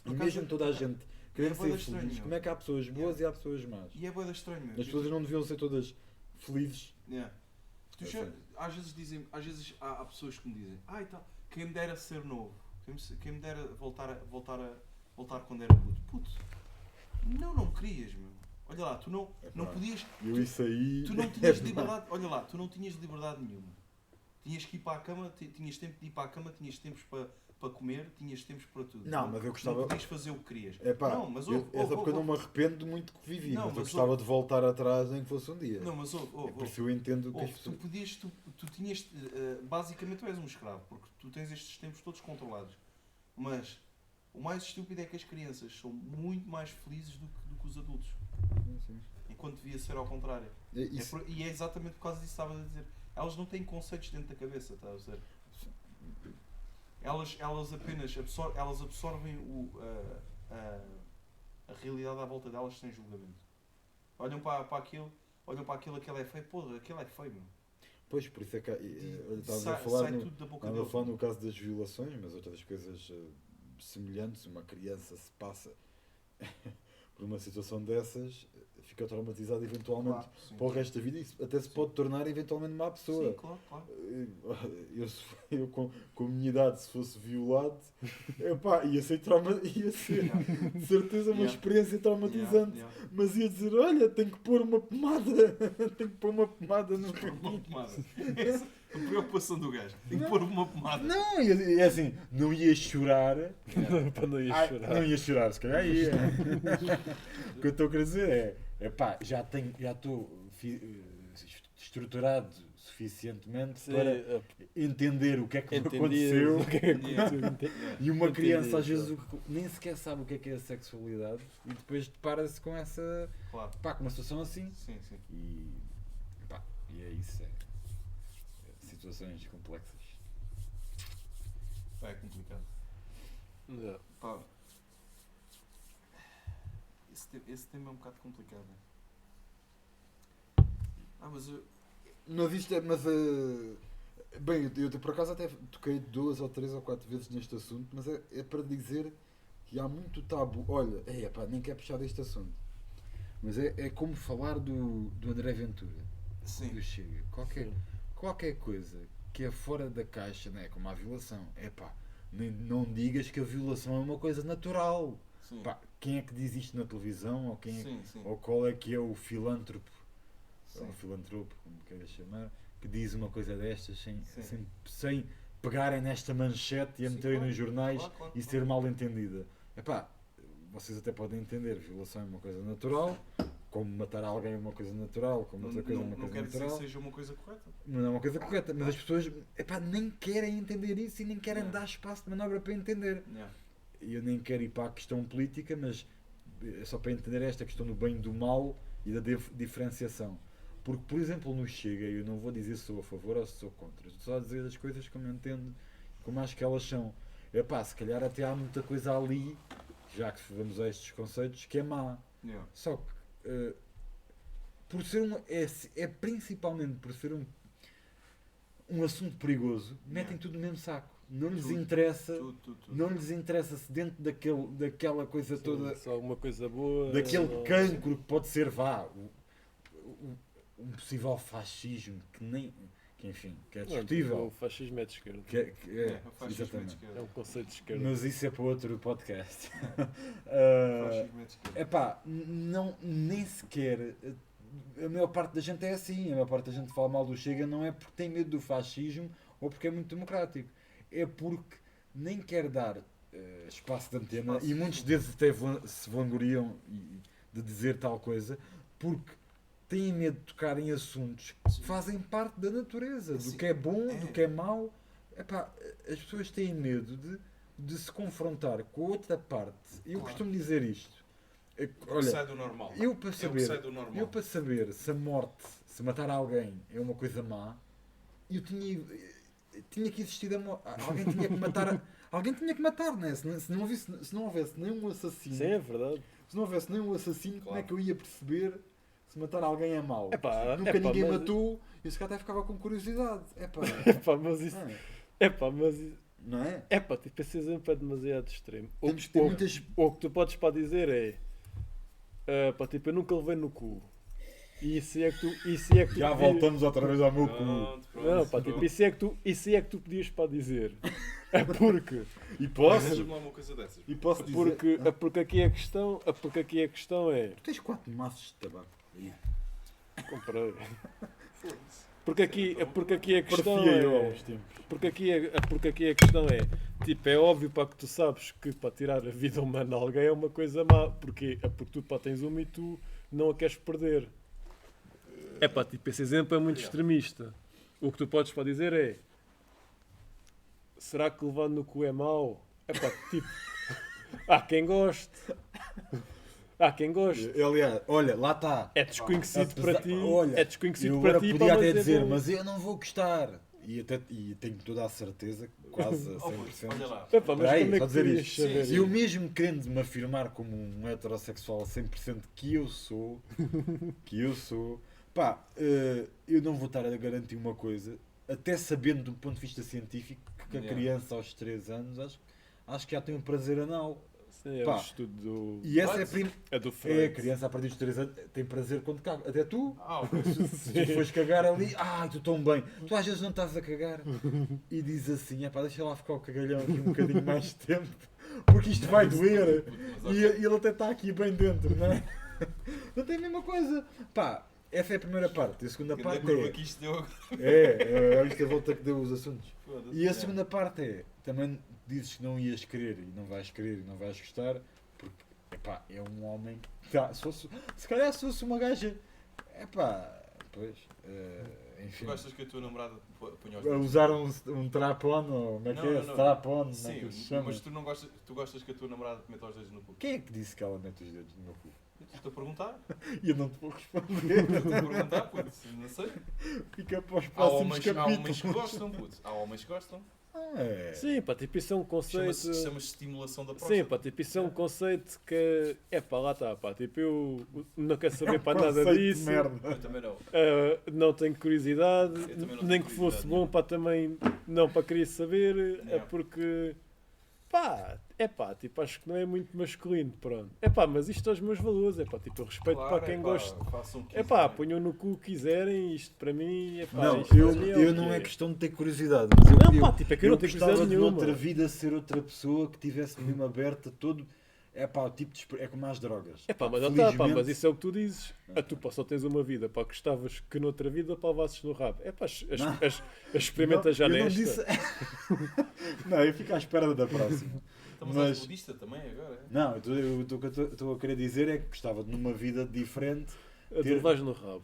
Por e acaso, mesmo toda a gente querer bué ser da estranho, feliz, meu. como é que há pessoas boas e há pessoas más? E é bué da estranho, meu. As pessoas não deviam ser todas felizes. Yeah. Tu Eu já- sei. às vezes há pessoas que me dizem, quem me dera ser novo, quem me dera voltar quando era puto. Puto, não querias, meu. Olha lá, tu não podias. Eu isso aí. Tu não tinhas liberdade. Olha lá, tu não tinhas liberdade nenhuma. Tinhas que ir para a cama, tinhas tempo de ir para a cama, tinhas tempos para comer, tinhas tempos para tudo. Não, mas eu gostava- Não podias fazer o que querias. Epá, Não, mas é só porque eu não me arrependo muito do que vivi, Não, mas eu mas gostava de voltar atrás nem que fosse um dia. Não, mas É por isso eu entendo que as tu pessoas. podias, tu tinhas, basicamente tu és um escravo, porque tu tens estes tempos todos controlados. Mas o mais estúpido é que as crianças são muito mais felizes do que os adultos. Sim. Enquanto devia ser ao contrário. Isso- E é exatamente por causa disso que estava a dizer. Elas não têm conceitos dentro da cabeça, está a ver? Elas apenas absorvem a realidade à volta delas sem julgamento. Olham para aquilo, aquele é feio, pô, aquele é feio, meu. Pois, por isso é que estávamos a Sai falar, tudo da boca estávamos a deles. falar no caso das violações, mas outras coisas semelhantes. Uma criança se passa por uma situação dessas, fica traumatizada eventualmente Claro, sim. para o resto da vida e até se pode tornar eventualmente má pessoa. Sim, claro. Eu com a minha idade, se fosse violado, ia ser de certeza uma Yeah. experiência traumatizante. Yeah. Mas ia dizer, olha, tenho que pôr uma pomada, tenho que pôr uma pomada no Uma caminho. pomada. Essa é a preocupação do gajo. Tem que pôr uma pomada. Não, é assim, não ia chorar. Para não ir chorar. Não ia chorar, se calhar ia. O que eu estou a querer dizer já estou estruturado suficientemente para entender o que é que aconteceu. O que é que aconteceu. E uma Entendi, criança às vezes claro. nem sequer sabe o que é a sexualidade e depois depara-se com essa, Claro. com uma situação assim. Sim. E é isso, situações complexas. É complicado. Yeah. Pá, Esse tema é um bocado complicado. Mas eu... Mas isto é. Bem, eu por acaso até toquei 2 ou 3 ou 4 vezes neste assunto, mas é para dizer que há muito tabu. Olha, nem quero puxar deste assunto. Mas é como falar do André Ventura. Sim. Do Chega. Qualquer coisa que é fora da caixa, não é? Como a violação. Não digas que a violação é uma coisa natural. Sim. Quem é que diz isto na televisão? Ou, Sim. ou qual é que é o filântropo? Sim. Ou o filantropo, como queiras chamar, que diz uma coisa destas sem pegarem nesta manchete e a meterem nos jornais e ser mal entendida. Vocês até podem entender, violação é uma coisa natural, como matar alguém é uma coisa natural, como outra coisa é uma coisa natural. Não quer natural. dizer que seja uma coisa correta. Não é uma coisa correta, mas as pessoas nem querem entender isso e nem querem dar espaço de manobra para entender. E eu nem quero ir para a questão política, mas é só para entender esta questão do bem e do mal e da diferenciação. Porque, por exemplo, no Chega, eu não vou dizer se sou a favor ou se sou contra. Estou só a dizer as coisas como eu entendo, como acho que elas são. Se calhar até há muita coisa ali, já que vamos a estes conceitos, que é má. Só que, por ser principalmente por ser um assunto perigoso, metem tudo no mesmo saco. Não lhes interessa, tudo. Não lhes interessa se dentro daquela coisa toda, só alguma coisa boa, daquele cancro que pode ser um possível fascismo que é discutível. O fascismo é de esquerda. O fascismo é de esquerda. É um conceito de esquerda. Mas isso é para outro podcast. O fascismo é de esquerda. Nem sequer. A maior parte da gente é assim. A maior parte da gente fala mal do Chega não é porque tem medo do fascismo ou porque é muito democrático. É porque nem quer dar espaço de antena e muitos deles até se vangloriam de dizer tal coisa porque têm medo de tocar em assuntos que fazem parte da natureza, do que é bom, do que é mau. As pessoas têm medo de se confrontar com a outra parte. Eu costumo dizer isto. Olha, sai do normal. Eu para saber se a morte, se matar alguém é uma coisa má, eu tinha que existir a morte. Alguém tinha que matar. Alguém tinha que matar, não é? Se não houvesse nenhum assassino. Sim, é verdade. Se não houvesse nenhum assassino, como é que eu ia perceber se matar alguém é mau? Nunca ninguém matou e esse cara até ficava com curiosidade. Mas isso. Não é? Tipo, esse exemplo é demasiado extremo. O que tu podes dizer é. Tipo, eu nunca levei no cu. E isso é que tu já voltamos outra vez ao meu cu. Não, tipo, isso é que tu podias dizer. É porque. E posso? Uma coisa dessas. E posso dizer. Porque aqui a questão é. Tu tens 4 maços de tabaco aí. Comprei. Porque aqui a questão é. Porque aqui a questão é. Tipo, é óbvio que tu sabes que para tirar a vida humana a alguém é uma coisa má. Porque tu tens uma e tu não a queres perder. Tipo, esse exemplo é muito extremista. O que tu podes dizer é. Será que levar no cu é mau? Tipo. Há quem goste. Aliás, olha, lá está. É desconhecido para ti. Olha, é desconhecido eu para agora ti. Podia até dizer, mas eu não vou gostar. E tenho toda a certeza, quase a 100%. Olha lá. Mas Peraí, como é só que dizer podias isto. saber Eu isso? mesmo querendo me afirmar como um heterossexual 100% que eu sou, eu não vou estar a garantir uma coisa, até sabendo do ponto de vista científico que a criança aos 3 anos acho que já tem um prazer anal. Sim, é o estudo do... E essa é do Freud. a criança a partir dos 3 anos tem prazer quando caga. Até tu. Ok. Se tu fores cagar ali, tu tão bem. Tu às vezes não estás a cagar. E diz assim, deixa lá ficar o cagalhão aqui um bocadinho mais de tempo. Porque isto vai doer. E ele até está aqui bem dentro, não é? Não tem a mesma coisa. Essa é a primeira parte. A segunda parte é a volta que deu os assuntos. E a segunda parte é, também dizes que não ias querer e não vais gostar, porque é um homem que se calhar se fosse uma gaja, enfim. Gostas que a tua namorada ponha os a dedos? usar um trap-on, ou como é que é? Strap-on, Sim, mas tu gostas que a tua namorada te meta os dedos no cu? Quem é que disse que ela mete os dedos no meu cu? Estou a perguntar. E eu não te vou responder. Estou a perguntar, putz, não sei. Fica para os Há próximos homens que capítulos. gostam, putz. Há homens que gostam. É. Sim, pá, tipo, isso é um conceito. Chama-se estimulação da próstata. Sim, pá, tipo, isso é um conceito que é pá, lá está, pá, tipo, eu não quero saber para nada Conceito de disso, merda. Eu também não. não tenho curiosidade, Eu também não tenho nem que fosse curiosidade bom, nenhuma. pá, também não para querer saber, é Não. porque, pá, é pá, tipo, acho que não é muito masculino, pronto. É pá, mas isto são os meus valores, é pá, tipo, eu respeito Claro, para quem epá, gosta. façam o que É pá, quiserem. ponham no cu o que quiserem, isto para mim, é pá, Não, isto eu, para mim é o eu que não é é. questão de ter curiosidade, mas Não, eu, pá, tipo, é que eu não tenho gostava curiosidade de nenhuma. noutra vida ser outra pessoa que tivesse mesmo aberta todo. É pá, o tipo de é como as drogas. É pá, mas, Felizmente- pá, mas isso é o que tu dizes. Tu pá, só tens uma vida, pá, gostavas que noutra vida pá, levasses no rabo. É pá, Não. experimenta já eu não nesta. disse. Não, eu fico à espera da próxima. Então, mas Mas- és budista também agora? É? Não, o que eu estou a querer dizer é que gostava de numa vida diferente. A tu ter- levas no rabo.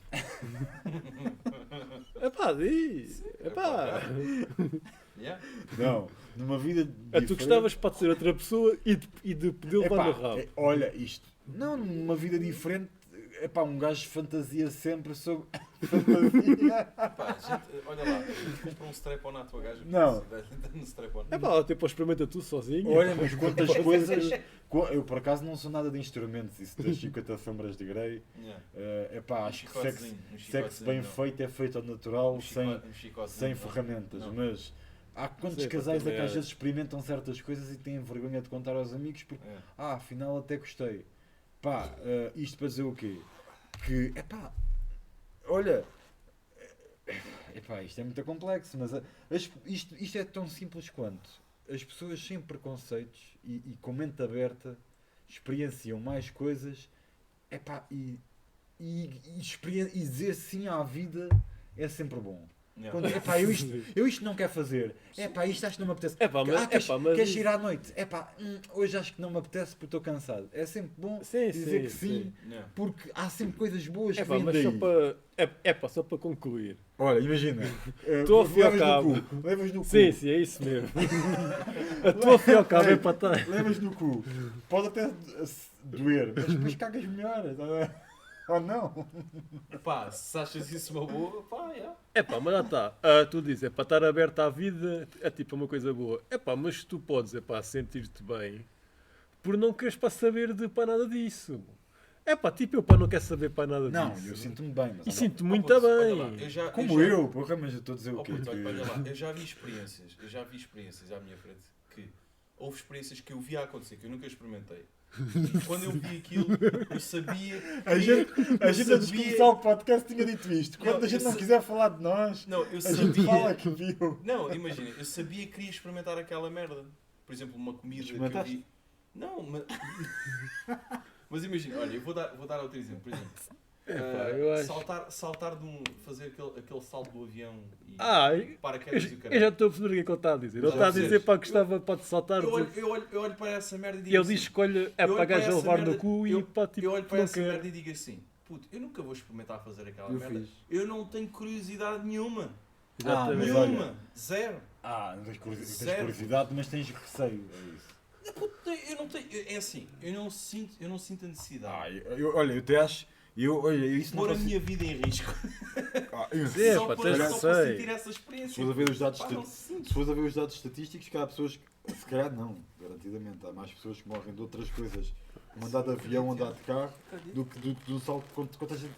É pá, diz. É pá. Yeah? Não, numa vida diferente. Tu gostavas para ser outra pessoa e de poder levar no Epá, rabo. olha isto. Não, numa vida diferente. Epá, um gajo fantasia sempre sobre fantasia. Pá, gente, olha lá, compra um strap-on à tua gaja. Não. Dá-lhe um strap-on. É pá, tipo, experimenta tu sozinho. Olha, mas quantas coisas. Eu por acaso não sou nada de instrumentos. Isso das 50 sombras de Grey. Yeah. Epá, acho que sexo, chicotezinho, sexo bem não. feito é feito ao natural, sem chicotezinho, sem não. ferramentas. Não. Mas há quantos Sim, casais é também que às é. vezes experimentam certas coisas e têm vergonha de contar aos amigos porque, É. afinal até gostei. Pá, isto para dizer o quê? Que, epá, olha, epá, isto é muito complexo, mas isto é tão simples quanto as pessoas sem preconceitos e com mente aberta experienciam mais coisas, epá, e dizer sim à vida é sempre bom. Yeah. Quando, epá, eu isto não quero fazer. Epá, isto acho que não me apetece. Epá, mas- mas queres isso- ir à noite? Epá, hoje acho que não me apetece porque estou cansado. É sempre bom Sim, dizer sim, que sim, Yeah. porque há sempre coisas boas É que pá, vêm mas daí. só para. Só para concluir. Olha, imagina. Tu ao fim e ao levas cabo. no cu. Levas no cu. Sim, sim, é isso mesmo. A tua fim ao cabo é para estar. Levas no cu. Pode até doer, mas depois cagas melhor. Tá a ver? Ou não? Pá, se achas isso uma boa, pá, yeah. É pá, mas lá está. Tu dizes, é para estar aberto à vida, é tipo uma coisa boa. É pá, mas tu podes, é pá, sentir-te bem por não queres para saber de para nada disso. É pá, tipo eu para não quero saber para nada Não, disso. eu sinto-me bem. Mas E não- sinto Oh, muito puto, olha bem. lá, Como já- eu, porra, mas eu estou a dizer o Oh, quê? puto, Que- olha lá, eu já vi experiências à minha frente que houve experiências que eu via acontecer, que eu nunca experimentei. E quando eu vi aquilo, eu sabia. A gente antes de sabia- começar o podcast tinha dito isto. Quando Não, a gente eu não sa- quiser falar de nós, Não, eu a gente fala sabia. que viu. Não, imagina, eu sabia que queria experimentar aquela merda. Por exemplo, uma comida que eu Experimentaste? vi. Não, mas. Mas imagina, olha, eu vou dar outro exemplo. Por exemplo, Epá, eu acho- saltar de um. Fazer aquele salto do avião e Eu, paraquedas e o eu já caralho. estou a perceber o que é que ele está a dizer. Ele Já está a dizer percebes? para que gostava, pode saltar. Eu olho para essa merda e digo Ele assim, diz escolha é eu para olho gajo a essa levar no merda- cu e eu- pá, tipo, eu olho para não essa quer. merda e digo assim: puto, eu nunca vou experimentar fazer aquela Eu merda. fiz. Eu não tenho curiosidade nenhuma. Exatamente. mas olha- Nenhuma. Zero. Não tens curiosidade, Zero. curiosidade, mas tens receio. É isso. Puto, eu não tenho. É assim, eu não sinto a necessidade. Olha, eu até acho. Olha, isso não Pôr a consigo- minha vida em risco. Sim, só pá, para, tens só para receio. sentir essa experiência. Se fores a ver os dados, Pá, não sinto. se fores a ver os dados estatísticos, que há pessoas que, se calhar não, garantidamente, há mais pessoas que morrem de outras coisas, como andar de avião, andar de carro, do que do salto.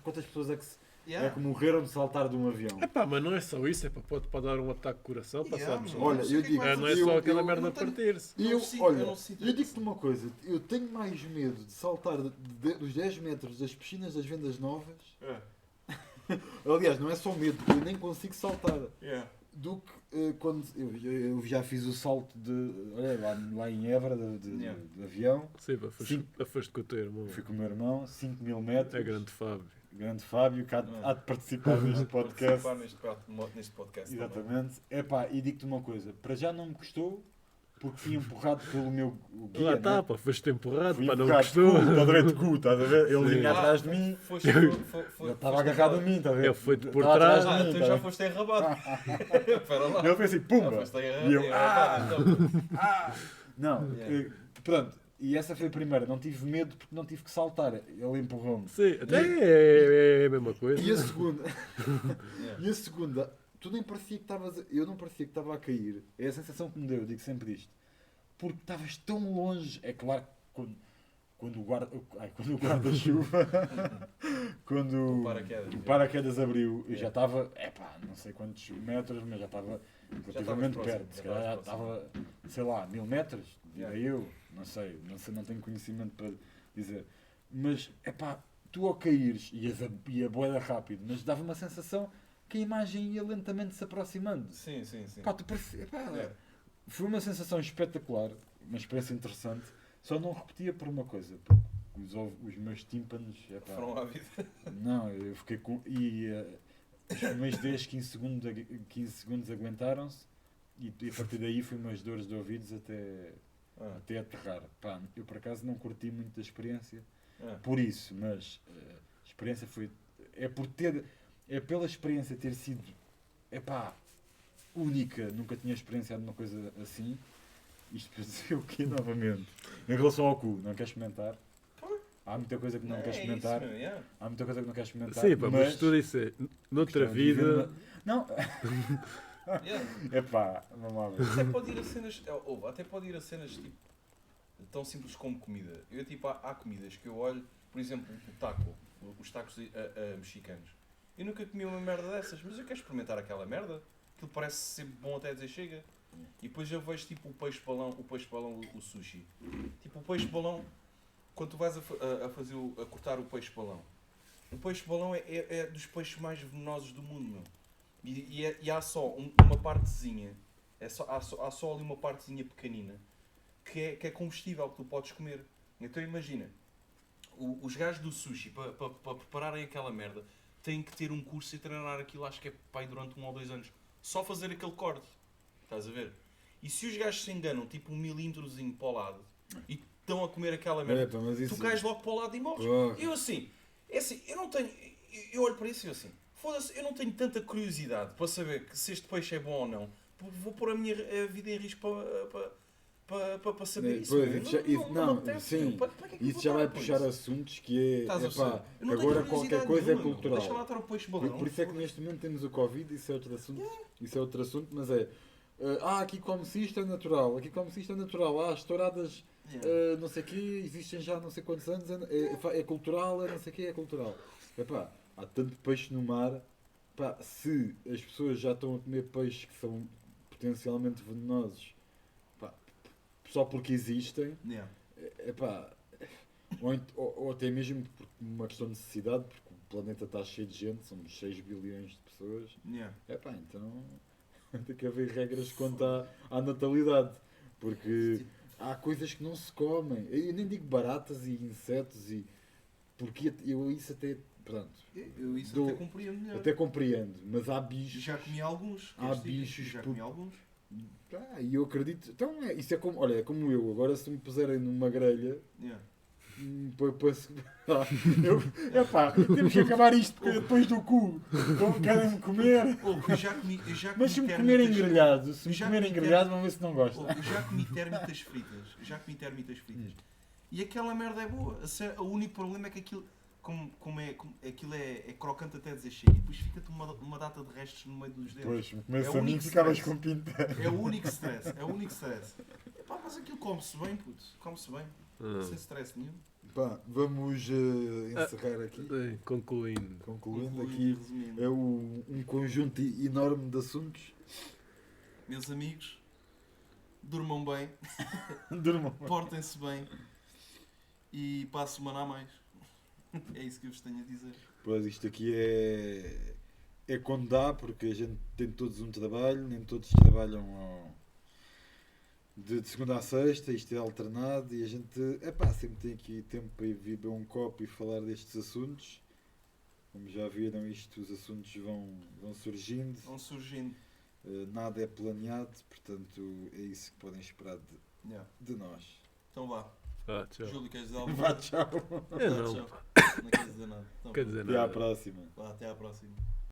Quantas pessoas é que Yeah. que morreram de saltar de um avião? É pá, mas não é só isso, é pá, pode dar um ataque de coração, Yeah, passamos. mano. Olha, Não sei eu o que é que digo- vai Não é acontecer. só aquela Eu merda não a tenho- partir-se. Eu Eu, sinto- olha, eu não sinto eu isso. digo-te uma coisa, eu tenho mais medo de saltar dos 10 metros das piscinas das vendas novas. É. Aliás, não é só medo, eu nem consigo saltar. Yeah. Do que quando eu já fiz o salto olha, lá em Évora Yeah. de avião, Sim, pá, Sim. foste com o teu irmão. fui com o meu irmão, 5.000 metros. É grande Fábio. Grande Fábio, que há de participar neste podcast. Participar neste podcast. também. Exatamente. Epá, e digo-te uma coisa, para já não me custou, porque fui empurrado pelo meu guia. Lá está, né? pá, foste empurrado, Fui pá, não empurrado de gostou. cu, estás a ver de cu, estás a ver? Ele Sim. vinha atrás de mim, Foste- ele estava agarrado a mim, estás a ver? Ele foi-te por Estava atrás trás. de mim, tu estás a já ver? foste enrabado. Espera lá. Ele fez assim, Já pumba! foste E eu, enrabado. então. Não, Yeah. pronto, e essa foi a primeira, não tive medo porque não tive que saltar, ele empurrou-me. Sim, até é a mesma coisa. E a segunda, Yeah. e a segunda, tu nem parecia que estavas. Eu não parecia que estava a cair. É a sensação que me deu, eu digo sempre isto. Porque estavas tão longe. É claro que quando o guarda-chuva. Quando o paraquedas abriu, eu já estava. Não sei quantos metros, mas já estava relativamente perto. Se calhar já estava, sei lá, 1000 metros, direi eu. Não sei, não tenho conhecimento para dizer. Mas, tu ao caíres, ia boeda rápido, mas dava uma sensação que a imagem ia lentamente se aproximando. Sim. Foi uma sensação espetacular, uma experiência interessante. Só não repetia por uma coisa, porque os meus tímpanos... Foram à vida. Não, eu fiquei com... os primeiros 10, 15 segundos aguentaram-se e a partir daí foi umas dores de ouvidos até aterrar. Eu por acaso não curti muito da experiência por isso, mas a experiência foi... É pela experiência ter sido única, nunca tinha experienciado uma coisa assim. Isto para dizer o quê novamente? Em relação ao cu, não queres experimentar? Há muita coisa que não queres experimentar. Há muita coisa que não queres experimentar. Sim, mas tu disse, noutra vida... Não. Vamos lá ver. Até pode ir a cenas tipo, tão simples como comida. Eu há comidas que eu olho, por exemplo, os tacos mexicanos. Eu nunca comi uma merda dessas, mas eu quero experimentar aquela merda. Aquilo parece ser bom até dizer chega. E depois eu vejo tipo o peixe-balão, o sushi. Tipo o peixe-balão, quando tu vais a cortar o peixe-balão. O peixe-balão é dos peixes mais venenosos do mundo, meu. E há só uma partezinha, há só ali uma partezinha pequenina, que é comestível, que tu podes comer. Então imagina, os gajos do sushi, para prepararem aquela merda, têm que ter um curso e treinar aquilo, acho que é durante 1 ou 2 anos. Só fazer aquele corte. Estás a ver? E se os gajos se enganam, tipo 1 milímetrozinho para o lado, e estão a comer aquela merda, tu cais logo para o lado e morres. Eu assim, eu não tenho... Eu olho para isso e eu assim, foda-se, eu não tenho tanta curiosidade para saber se este peixe é bom ou não. Vou pôr a minha vida em risco para saber isso. Isso já vai puxar assuntos que é... agora qualquer coisa é cultural. Deixa lá estar o peixe-balão. Por isso é que neste momento temos o Covid, isso é outro assunto, mas aqui come-se isto é natural, as touradas não sei o quê, existem já não sei quantos anos, é cultural, não sei o quê, é cultural. Há tanto peixe no mar, se as pessoas já estão a comer peixes que são potencialmente venenosos, só porque existem, ou até mesmo por uma questão de necessidade, porque o planeta está cheio de gente, somos 6 bilhões de pessoas, então... Tem que haver regras quanto à natalidade, porque há coisas que não se comem. Eu nem digo baratas e insetos, porque eu isso até... Pronto, eu isso até compreendo melhor. Até compreendo, mas há bichos... Já comi alguns. Há bichos... Já comi alguns. E eu acredito... Então, isso é como... Olha, é como eu. Agora se me puserem numa grelha... Temos que acabar isto depois do cu. Querem-me comer. Eu já comi mas se me comerem grelhado, vamos ver se não gostam. Eu já comi termitas fritas. E aquela merda é boa. O único problema é que aquilo, aquilo é crocante até dizer chega. E depois fica-te uma data de restos no meio dos dedos. Pois, começa a mim que ficavas com pinta. É o único stress. Mas aquilo come-se bem, puto. Come-se bem. Sem stress nenhum. Vamos encerrar aqui. Concluindo aqui, é um conjunto enorme de assuntos. Meus amigos, durmam bem, portem-se bem e para a semana a mais. É isso que eu vos tenho a dizer. Pois isto aqui é quando dá, porque a gente tem todos um trabalho, nem todos trabalham de segunda a sexta, isto é alternado e a gente sempre tem aqui tempo para ir beber um copo e falar destes assuntos. Como já viram, os assuntos vão surgindo. Nada é planeado, portanto é isso que podem esperar de nós. Então vá. Tchau. Júlio, queres dizer algo? Vá, tchau. Eu não. Não queres dizer nada. Então, Quer dizer até nada. à próxima. Até à próxima.